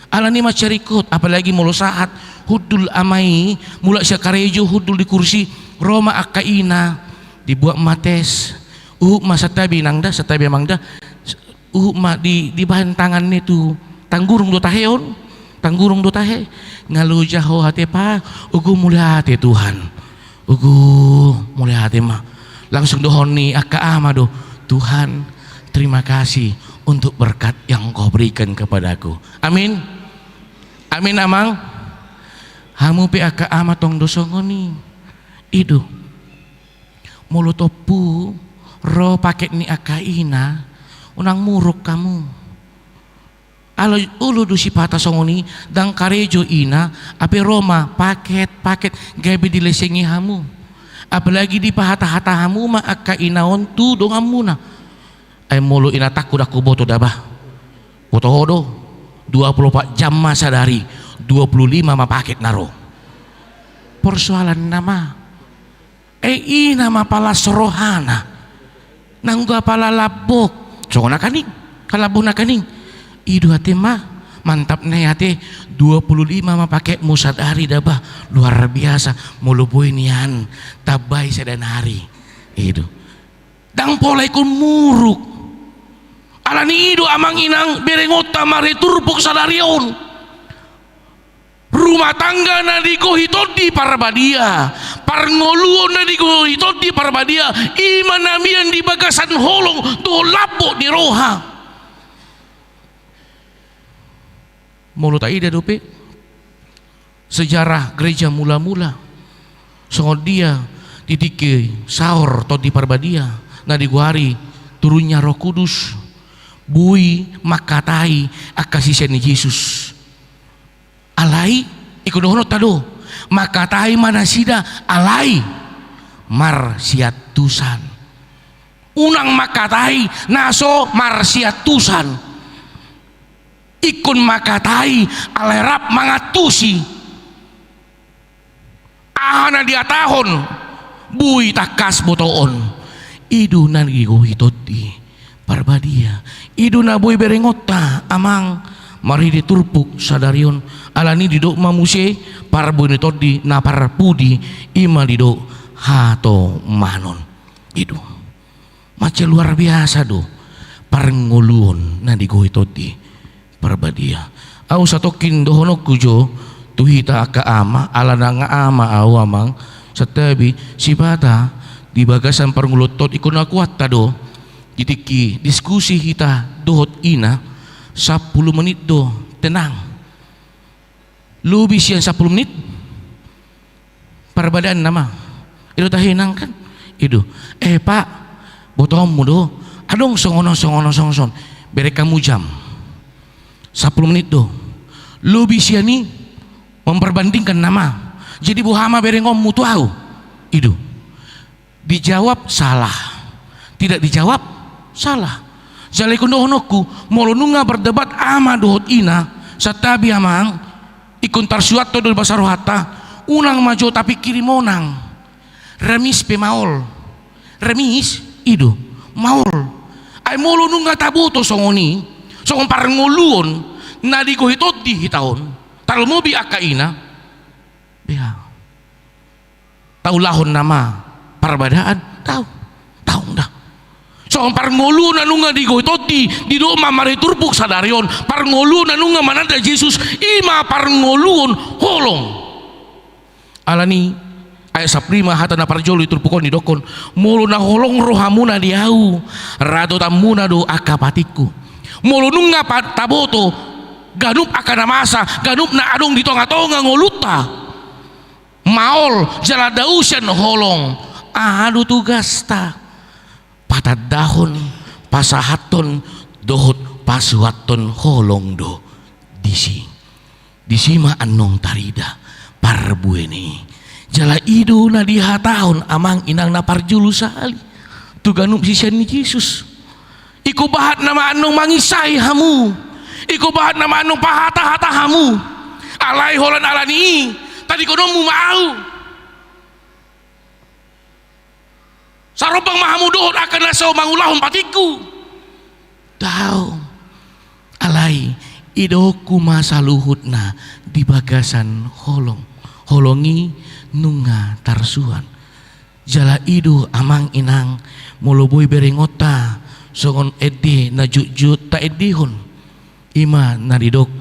alani macarikot apalagi mulu saat hudul amai mulak siya karejo hudul di kursi Roma akaina dibuat mates masatabi nangda satabi mangda ma di bahan tangan itu tanggurung do taheon tanggurung do tahe ngaluja ho hati pa ugu mulia hati Tuhan ugu mulia hati mah langsung dohoni akka ama do Tuhan terima kasih untuk berkat yang kau berikan kepadaku amin amin amang hamu pe akka ama tong dosongoni itu mulutopu ro paket ni akaina unang muruk kamu alo ulu dusi pata songoni dang karejo ina ape Roma paket gabi dilesengi hamu apalagi di pahata-hata hamu ma akainaon tu dong amuna ay mulu ina takut aku boto dabah boto hodo 24 jam masa dari 25 ma paket naro persoalan nama nama pala sorohana nangga pala labok so na kaning kalabo na kaning idu hati mah mantap na hati 25 mapake musadari dabah luar biasa muluboy niyan tabay sa danari idu dang polay kun muruk alani idu amang inang berengot tamari turbuk sadarion rumah tangga na dikohitodi parbadia parngoluon na dikohitodi parbadia iman namian di bagasan holong to labo di roha mulut aida dope sejarah gereja mula-mula songod dia titike sahur to di parbadia na diguari turunnya Roh Kudus bui makatai akasisen ni Yesus alai ikudono tado makatai manasida alai marsiatusan unang makatai naso marsiatusan ikun makatai alerap mangatusi ahana dia tahun bui takas botoon idunan gigohitoti parbadia iduna bui berengota amang mari diturpuk sadarion alani didok mamuse parbo ni todi na parpudi ima didok hato manon itu macam luar biasa do parnguluon na digoy todi parbadia au satokin dohonok kujo tuhita ka ama alana nga ama au amang satabi sibata di bagasan parngulot tot ikon akuat tado ditiki diskusi kita dohot ina 10 menit do tenang lubis yang 10 menit perbedaan nama itu tahinang kan itu pak botomu do adong songono bere kamu jam 10 menit do lubis yang ni memperbandingkan nama jadi buhama bere ngommu tahu itu dijawab salah tidak dijawab salah jalai kundo honokku molonunga berdebat ama dohot ina satabi amang ikon tarsuat to do basar hata unang majo tapi kiri monang Remis pe maol. Remis ido maol. Ay molo nung nga tabuto songoni. Song parang nguluon na di ko hitot di hitaon. Talmo bi akaina. Biha. Taulahon nama parbadaan. Tahu dah. So parang nguluon na nung nga di ko hitot di do mamariturpuk sa daryon. Parang nguluon na nung nga mananda Jesus ima parang nguluon holong. Alani ay sa prima hata na parjolo iturpukon ni dokon mulu na holong rohamu na diau rado tamuna do akapatiku mulu nung nga taboto ganup akan masa ganup na adong di tonga-tonga ngoluta maol jala dausan holong adu tugas ta patad dahon pasahaton dohot pasuhaton holong do disi ma anong tarida parbueni jala ido na dihatahon amang inang naparjulu sali tu ganup sisian ni Jesus iku bahat nama anong mangisay hamu iku bahat nama anong pahata-hata hamu alay holan alani tadi kono mu mau sarobang mahamu dohot akan nasaw mangulahon patiku tau alay idoku masa luhut na di bagasan holongi nunga tarsuan jala idu amang inang moloboy berengota songon edi na jujut ta edihon ima naridok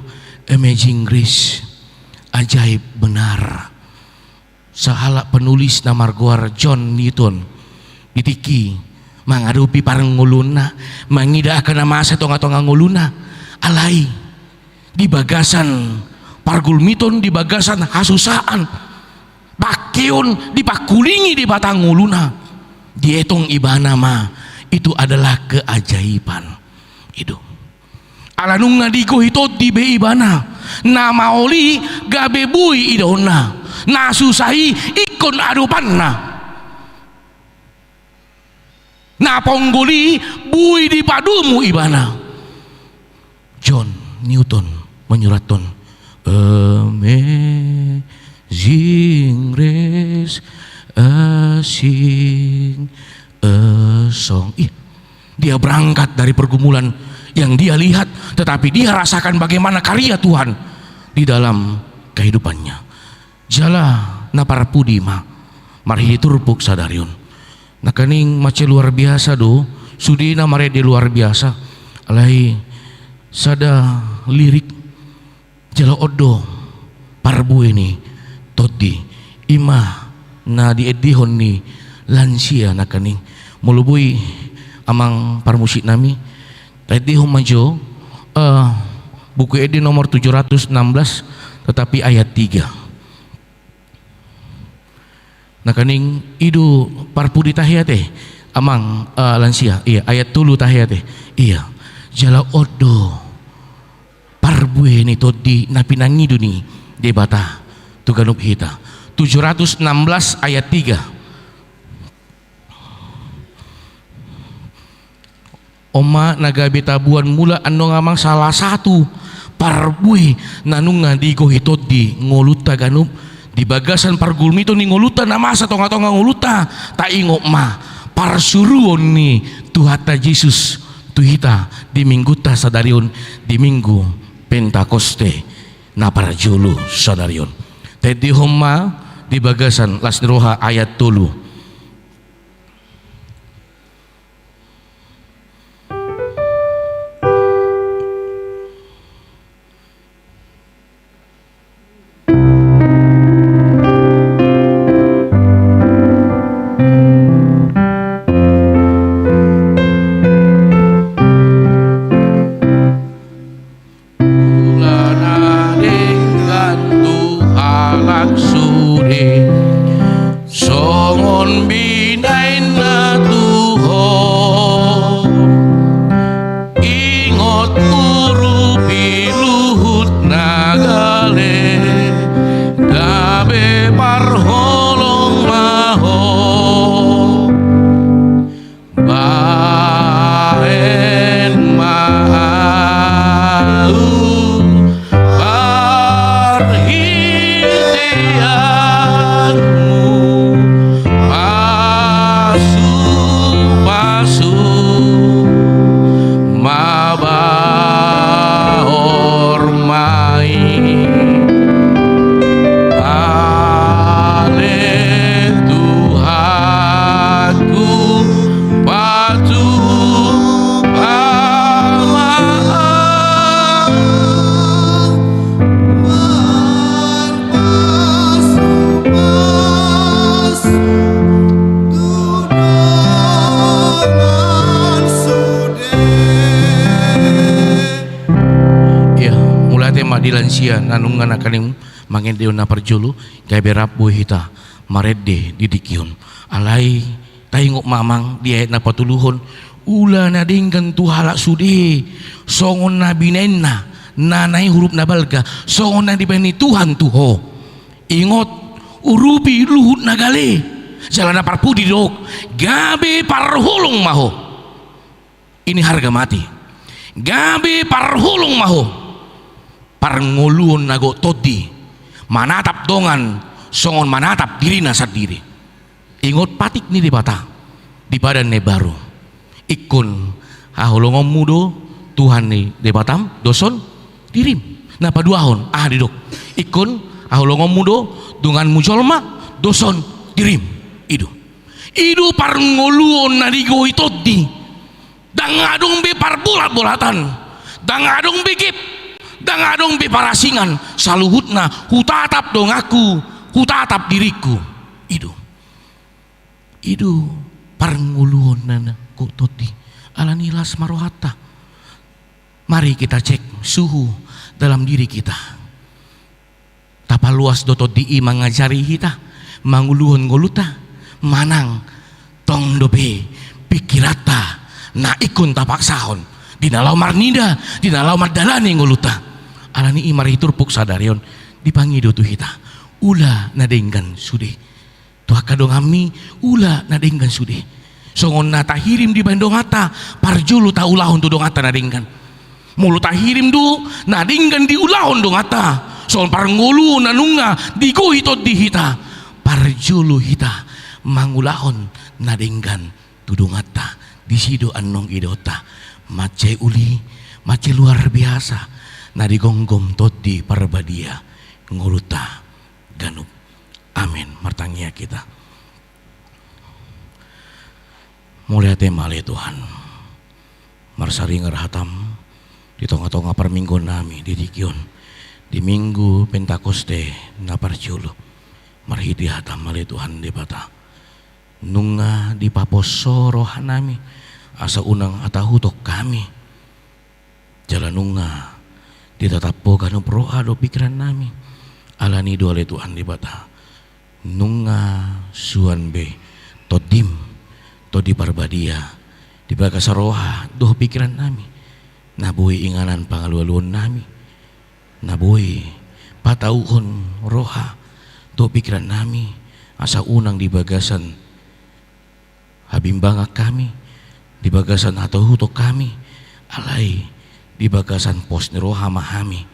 amazing grace ajaib benar sahala penulis na margoar John Newton ditiki mangarupi parang nguluna mangida akan masa tonga-tonga nguluna alai di bagasan pargulmiton di bagasan hasusaan Bakion dipakulingi di batang nguluna dietong ibana ma itu adalah keajaiban itu alanung ngadigo hitot di be ibana nama oli gabe bui idona na susahi ikon adupanna na ponggoli bui di padumu ibana. John Newton menyuraton Amazing grace, a sing a song. Dia berangkat dari pergumulan yang dia lihat, tetapi dia rasakan bagaimana karya Tuhan di dalam kehidupannya. Jala naparpudi marhiturpuk sadarion. Nakaning mace luar biasa do, sudina mare di luar biasa. Alai sada lirik jala odo parbu ini todi ima na di edihon ni lansia nakaning mulubui amang parmusik nami edihon majo buku edi nomor 716 tetapi ayat 3 nakaning idu parpudi tahiyate amang lansia iya ayat tulu tahiyate iya jala odo parbu ini todi napinangidu ni debata tuganup hita 716 ayat 3 oma nagabi tabuan mula anu ngamang salah satu parbui nanunga di gohitodi ngoluta ganup di bagasan pargulmito ni ngoluta namasa tonga-tonga ngoluta ta ingok ma parsuruon ni tuhata Yesus tuhita di minggu ta sadarion di minggu Pentakoste na parjulu sadarion tedi homma di bagasan lasniroha ayat tulu songo sia nanungan akaning mangin diyon na parjulu kay berap buhi hita marede didikion alay tayong mamang di ayat na patuluhon ula na dinggan tuhala sudi songon na binen na nanay huruf na balga songon na di ba ni Tuhan tuho ingot urupi luhut na gali jalan na parpudi dok gabi parhulong maho ini harga mati gabi parhulong maho parnguluon nago todi manatap dongan songon manatap diri na sa diri ingot patik ni di bata di badan ne baru ikun hahulongom mudo Tuhan ni di batam doson dirim na paduahon didok ikun hahulongom mudo dungan mujolma doson dirim idu parnguluon na digo itodi dangadong be parbulat-bulatan dangadong be gip dangadong be parasingan saluhutna hutatap dong aku hutatap diriku idu parnguluon na ko todi alanilas marohata mari kita cek suhu dalam diri kita tapaluas dotod di mangajari hita manguluhon goluta manang tong dobe pikirata na ikun tapaksahon dinalau marnida dinalau mardalani ngoluta alani imar hiturpuk sadarion dipangido tu hita ula nadenggan sude tuh kadong ami ula nadenggan sude songon nata hirim di bandong ata parjulu ta ulahon tu dong ata nadenggan mulu ta hirim du nadenggan di ulahon dong ata songon parngulu nanunga digo hitot di hita parjulu hita mangulahon nadenggan tudung ata di sido anong idota mace uli mace luar biasa nadigonggom todi parbadia nguluta ganup amin martangia kita mulai temale Tuhan marsari ngerahatam di tonga-tonga perminggu nami di dikion di minggu Pentakoste na parjulu marhiti hatam male Tuhan di bata nunga di paposo rohanami asa unang atahutok kami jalan nunga ditatapo kanu proa do pikiran nami alani do ale Tuhan di bata nunga suan be todim todi parbadia di bagas roha do pikiran nami naboy inganan pangalualuan nami naboy patauhon roha do pikiran nami asa unang di bagasan habimbanga kami di bagasan atau hutok kami alay di bagasan pos ni roha mahami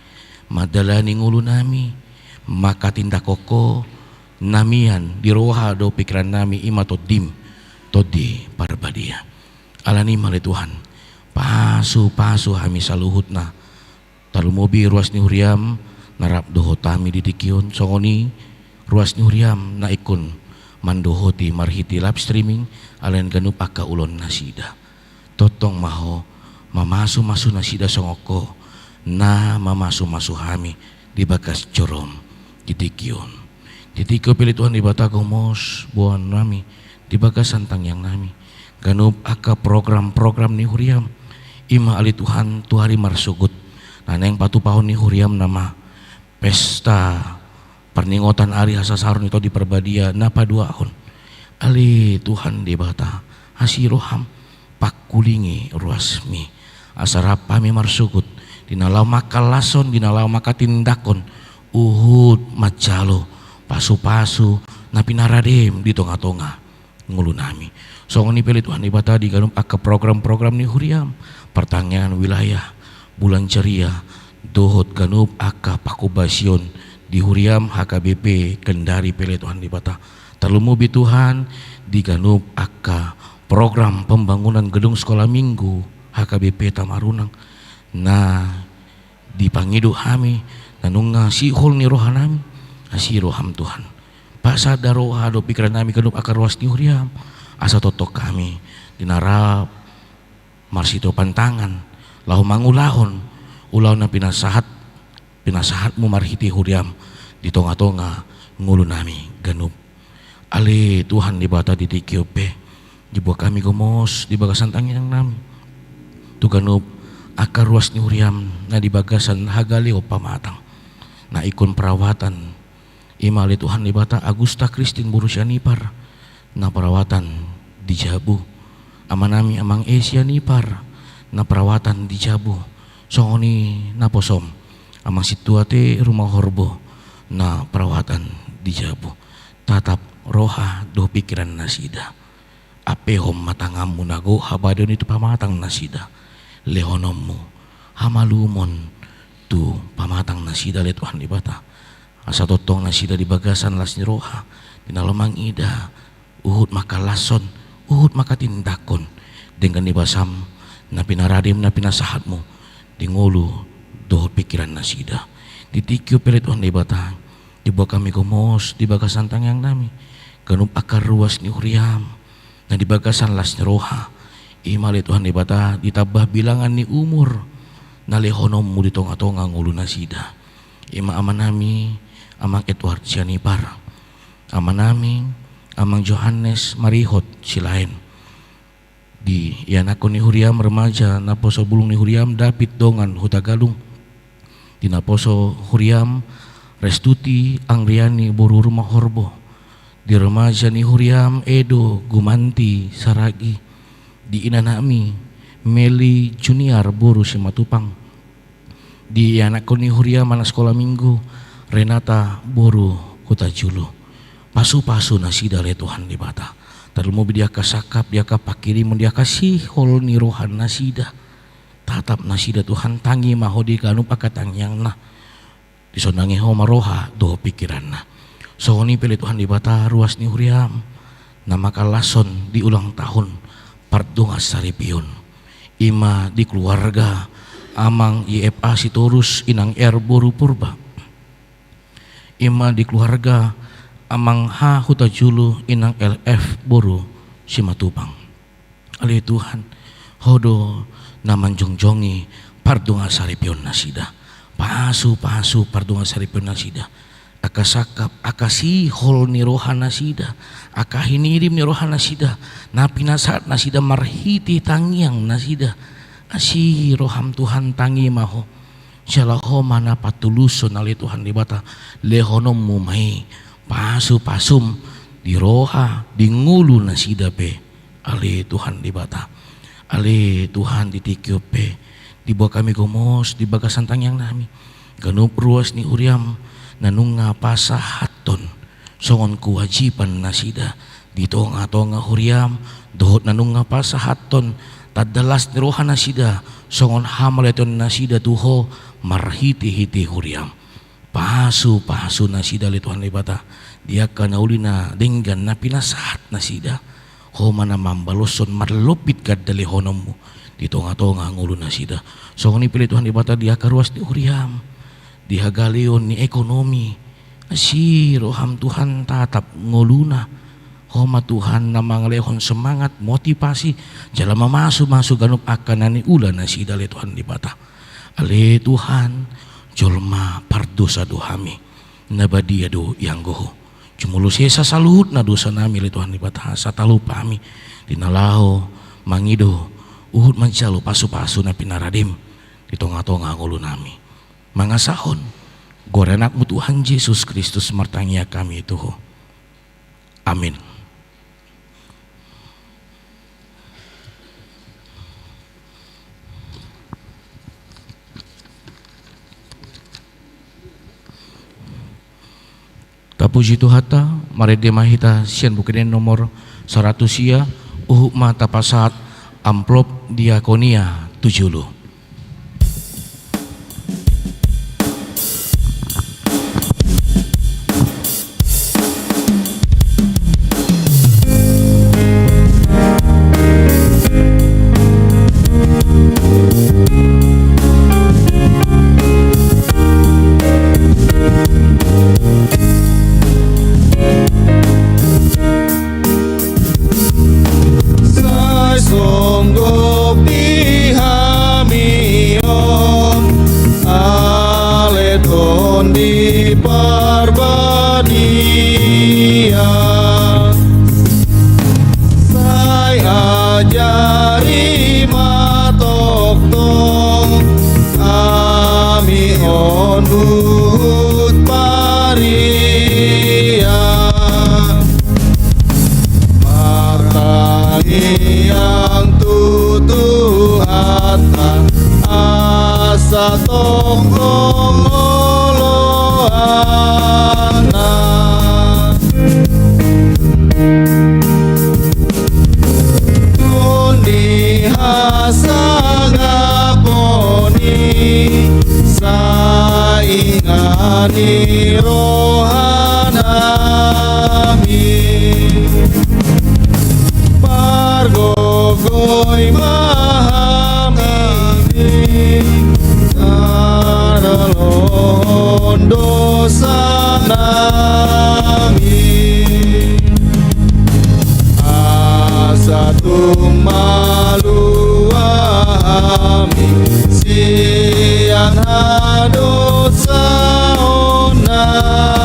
madalani ngulu nami maka tindak koko namian di roha do pikiran nami ima todim todi parbadia alani mali Tuhan pasu hami saluhut na talumobi ruas ni huriam narap dohotami di dikion songoni ruas ni huriam na ikun mandohoti marhiti live streaming alen ganup aka ulon nasida totong maho mamasu nasida songoko na mamasu hami di bagas jorom didikion ditiko pilih Tuhan di bata gomos buan nami di bagas santang yang nami ganup aka program-program ni huriam ima ali Tuhan tu hari marsugut naneng patu pahon ni huriam nama pesta perningotan ari hasasaron itu di perbadia napa duahon ali Tuhan di bata hasiroham pakulingi ruasmi asarap pami marsugut dinalau makal lason dinalau maka tindakon uhud macalo pasu-pasu napi naradem di tonga-tonga ngulu nami songoni pilih Tuhan di bata di ganup aka program-program ni huriam pertanyaan wilayah bulan ceria dohot ganup aka pakubasion di huriam HKBP Kendari pilih Tuhan di bata terlumubi Tuhan di ganup aka program pembangunan gedung sekolah minggu HKBP Tamarunang nah dipangidu kami nanunga sihol ni rohanami asiroham Tuhan pak sadaro hado pikiran kami ganup aka ruas ni huriam asa totok kami dinarap marsito pantangan lahu mangulahon ulaw na pinasahatmu marhiti huriam di tonga-tonga ngulu nami ganup ali Tuhan di bata di tikiope di buah kami gomos di bagasan tangyang nami tu ganup akar ruas ni huriam na di bagasan hagali o pamatang na ikon perawatan imali Tuhan di bata Agusta Christine Borussia Nipar na perawatan di Jabu, amanami amang Asia Nipar na perawatan di Jabu, songoni na posom amang situate rumah horbo na perawatan di Jabu, tatap roha do pikiran nasida apehom matangamu nago habadon itu pamatang nasida lehonommu hamalumon tu pamatang nasida le Tuhan di bata asa totong nasida di bagasan las ni roha pinalamang ida uhud maka lason uhud maka tindakon dengan di basam na pinaradim na pinasahatmu di ngulu dohot pikiran nasida ditikyo pele Tuhan di bata di bawah kami gomos di bagasan tangyang nami kanup akar ruas ni huriam na di bagasan las ni roha imali Tuhan di bata ditabah bilangan ni umur na lehonommu di tonga-tonga ngulu nasida ima amanami amang Edward Sianipar amanami amang Johannes Marihot silain di yanakon ni huriam remaja naposo bulung ni huriam David dongan hutagalung di naposo huriam Restuti Angriani boru rumah horbo di remaja ni huriam Edo Gumanti Saragi di inanami Meli Junior boru Simatupang di anak ni huriam anak sekolah minggu Renata boru Kota Julu pasu-pasu nasida le Tuhan di bata terlalu dia kasakap dia kapakiri dia kasih hol ni rohan nasida tatap nasida Tuhan tangi mahodi kanu pakatang yang nah disonangi homa roha do pikiran na soni pele Tuhan di bata ruas ni huriam nama kalason di ulang tahun pardunga saripion ima di keluarga amang IFA Sitorus inang boru purba ima di keluarga amang ha huta julu inang LF boru Simatupang ali Tuhan hodo naman jongjongi pardunga saripion nasida pasu pardunga saripion nasida akasakap akasi hol ni roha nasida akahinirim ni roha nasida napi nasaat nasida marhiti tangiang nasida asi roham Tuhan tangi maho syalaho mana patuluson ali Tuhan di bata lehonom mumai pasu pasum di roha di ngulu nasida pe ali Tuhan di bata ali Tuhan di tikyo pe di bawah kami gomos di bagasan tangyang nami ganup ruas ni huriam nanunga pasahaton songon kewajiban nasida di tonga-tonga huriam dohot nanunga pasahaton tadalas ni roha nasida songon hamaleton nasida tuho marhiti-hiti huriam pasu nasida le Tuhan lebata dia kanaulina denggan na pinasahat nasida homa na mambaloson marlopit kadali honommu di tonga-tonga ngulu nasida songon ipili Tuhan lebata dia karuas di huriam dihagalion ni ekonomi si roham Tuhan tatap ngoluna homa Tuhan na manglehon semangat motivasi jala masuk ganup akan ni ulan nasida le Tuhan di bata ale Tuhan jolma pardosa dohami nabadia do yang goho cumulu sesa saluhut na dosa nami le Tuhan di bata satalu pami dinalaho mangido uhud manjalo pasu-pasu na pinaradim di tonga-tonga ngulu nami mangasahon gorenakmu Tuhan Yesus Kristus mertangia kami itu amin. Tapuji Tuhata marede mahita sian bukiden nomor 100 sia mata pasat amplop diakonia 70. Ami on Maria Martangi yang tutu hata asa tokong oloana Kundi hasangaponi saingani rohanami Pargogoi mahamami Naralon dosa nami Asatung maluami Sian hadosa onami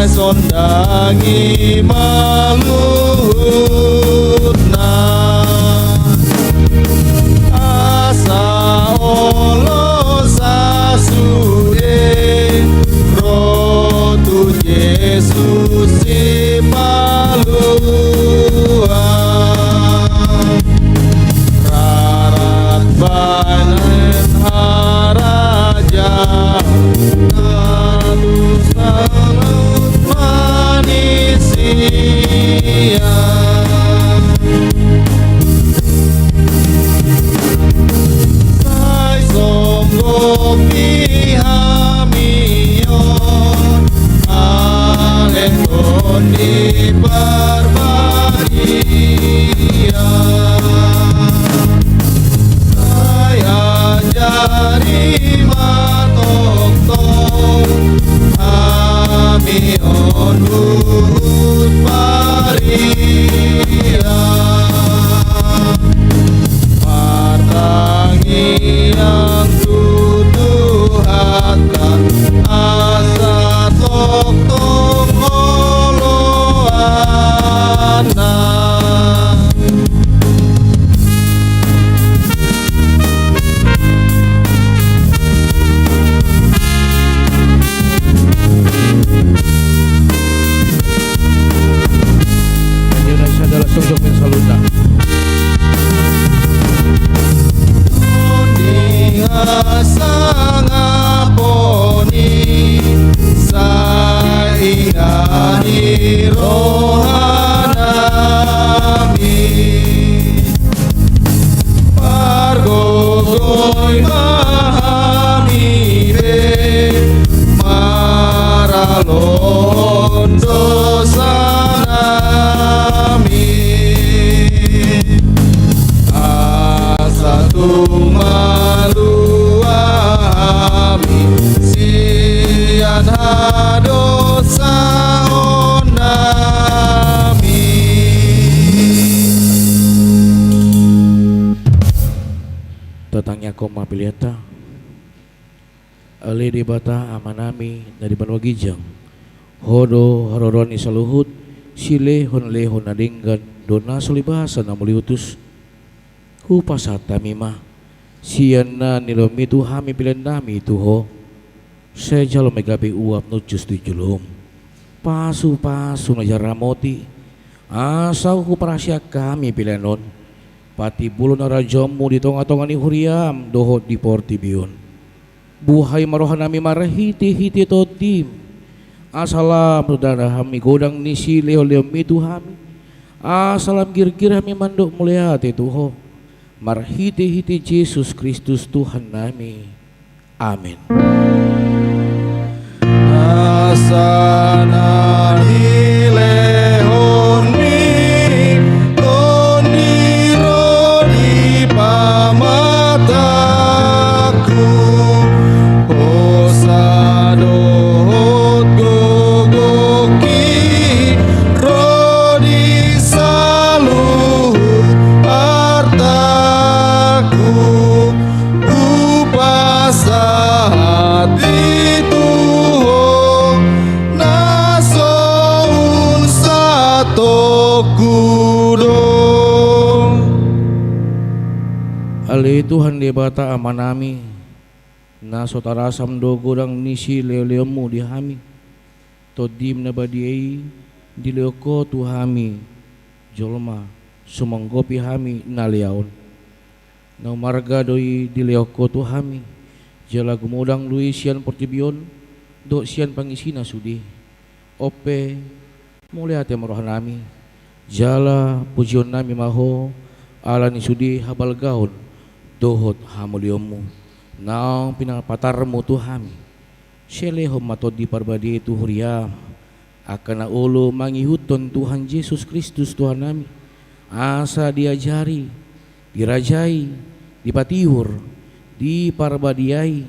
sondangi maluhutna asa olo sasude rotu Yesus si paluan rarat banen haraja Sai songgo pihamion alehon di barbaria Sai ajari matoktok amion luhut paria Martangi yang tutu hata asa toktok oloana Indonesia adalah sujud min saluda. Sangaponi saingani rohanami Pargogoi mahamire maralon dosanami Asatung maluami sian hadosa onami Tatangnya koma piliata Ali di bata amanami dari Banua Gijang Hodo haroroni saluhut Sile hon lehon nadinggan Dona solibasa namuliutus Kupasata mimah Sian na nilomitu hami pilihan nami itu ho Saya jalo megabi uap nucus di julum Pasu-pasu najaramoti Asau ku parasya kami pilihanon Pati bulon arajomu di tonga-tonga ni huriam Dohot di portibion Buhay marohan nami marahiti-hiti totim Asalam saudara kami godang nisi leo-leo itu kami. Asalam kir-kir kami mandok mulia Tuhan. Marhiti-hiti Yesus Kristus Tuhan kami. Amin. Asana hilehon mi tondiro di pamataku osadot gogoki rodi saluhut artaku upasa hati Tuhan naso unsato kudong. Ali Tuhan di bata amanami na sotarasam do godang nisi leo-leomu di hami. Todim na badiai di leoko tuhami jolma sumanggopi hami na liaon. Na marga doi di leoko tuhami jala gumudang lui sian portibion do sian pangisina sudi. Ope mulia te marohan nami jala pujion nami maho ala ni sudi habal gaon dohot hamuliomu naong pinapatarmu tuhami syelehom matod di parbadi itu huriam akan na ulo mangihuton Tuhan Yesus Kristus Tuhan nami asa diajari dirajai dipatiur diparbadiai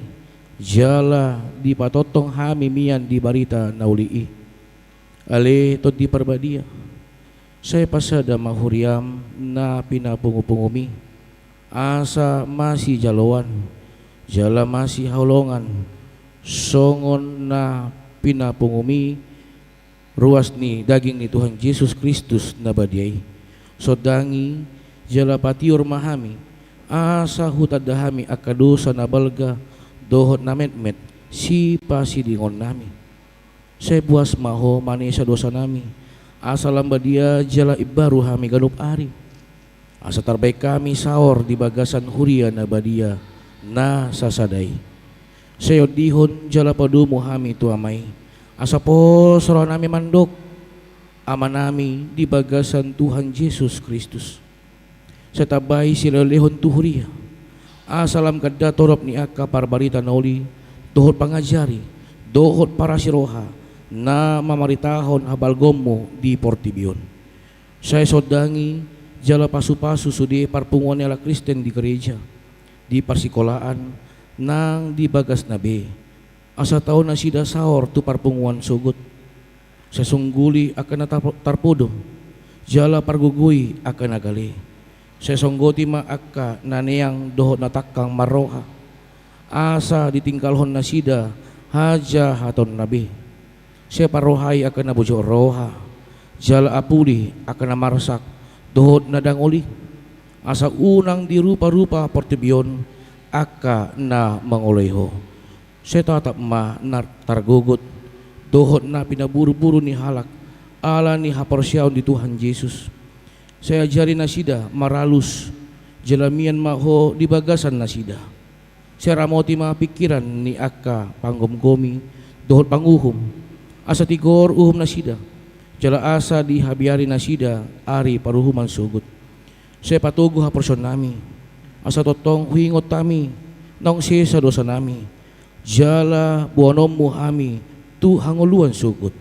jala dipatotong hami mian di barita naulii ale tod di parbadia saya pasada mahuriam na pinapungupungumi asa masih jaloan jala masih haulongan songon na pinapungumi ruas ni daging ni Tuhan Yesus Kristus na badiai sodangi jala patiur mahami asa hutadahami akadosa na balga dohot na metmet si pasidingon nami saya buas maho manisa dosa nami asa lamba dia jala ibaru hami galup ari asa terbaik kami saor di bagasan huria na badia na sasadai sayo dihon jala padumu hami tu amai asa po soro nami mandok ama nami di bagasan Tuhan Yesus Kristus setabay sila lehon tu huria asalam kada torop ni aka parbarita nauli dohot pangajari dohot para siroha na mamaritahon habal gomo di portibion saya sodangi jala pasu-pasu sudi parpunguan ala Kristen di gereja di persikolaan nang di bagas nabe asa taon na sida saor tu parpunguan sugut sesungguli akan tarpudo jala pargugui akan nagali sesonggoti ma akka naneyang dohot natakang maroha asa ditingkalhon na sida haja haton nabe saya parohai akan nabujo roha jala apuli akan namarsak dohot nadang oli asa unang di rupa-rupa portibion aka na mangoleho saya tatap ma targugut dohot na pinaburu-buru ni halak ala ni haporsyaon di Tuhan Yesus saya ajari nasida maralus jalamian maho di bagasan nasida saya ramoti ma pikiran ni aka panggom-gomi dohot panguhum asa tigor uhum nasida jala asa di habiari nasida ari paruhuman sugut saya patugo haporson nami asa totong huingot tami nang sesa dosa nami jala buonommu hami tu hanguluan sugut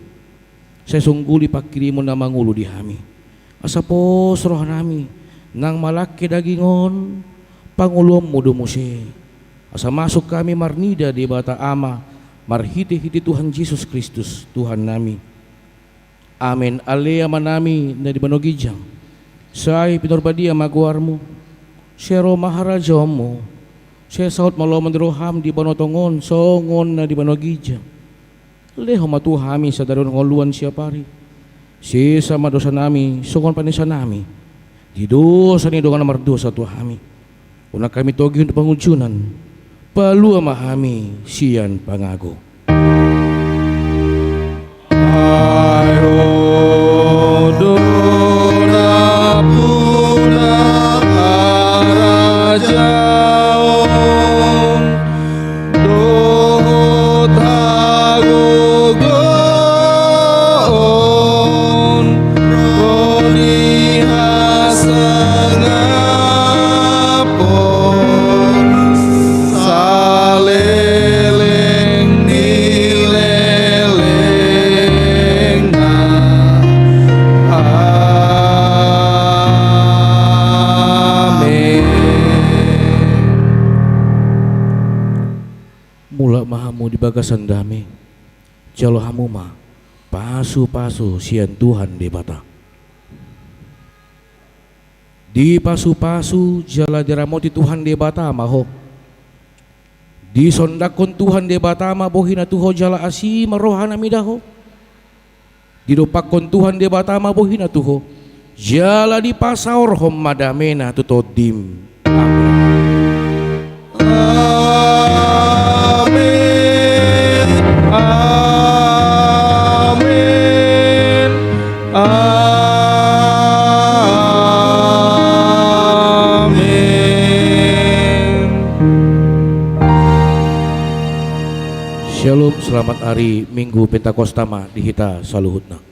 saya sungguli pakirimon na mangulo di hami asa po soroh nami nang malaki dagingon pangulom mudumuse asa masuk kami marnida di bata ama marhiti-hiti Tuhan Yesus Kristus Tuhan nami. Amin. Alea manami na di banogijang say pinorbadia maguarmu sero maharajomu saya saut malomon roham di banotongon songon na di banogijang leho matuhami sa daron ngoluan siya pari si sama dosa nami songon panisa nami di dosa ni dongan mardosa tuhami una kami togi untuk pangujunan palua mahami siyan pangago Dohot hago bagasan dami jalo hamuma pasu-pasu sian Tuhan di bata di pasu-pasu jala diramoti Tuhan di bata maho di sondakon Tuhan di bata ma bohina tuho jala asi marohana midaho di dopakon Tuhan di bata ma bohina tuho jala di pasaur hom madamena tutodim. Amin. Amin. Amin. Shalom, selamat hari Minggu Pentakostama di hita saluhutna.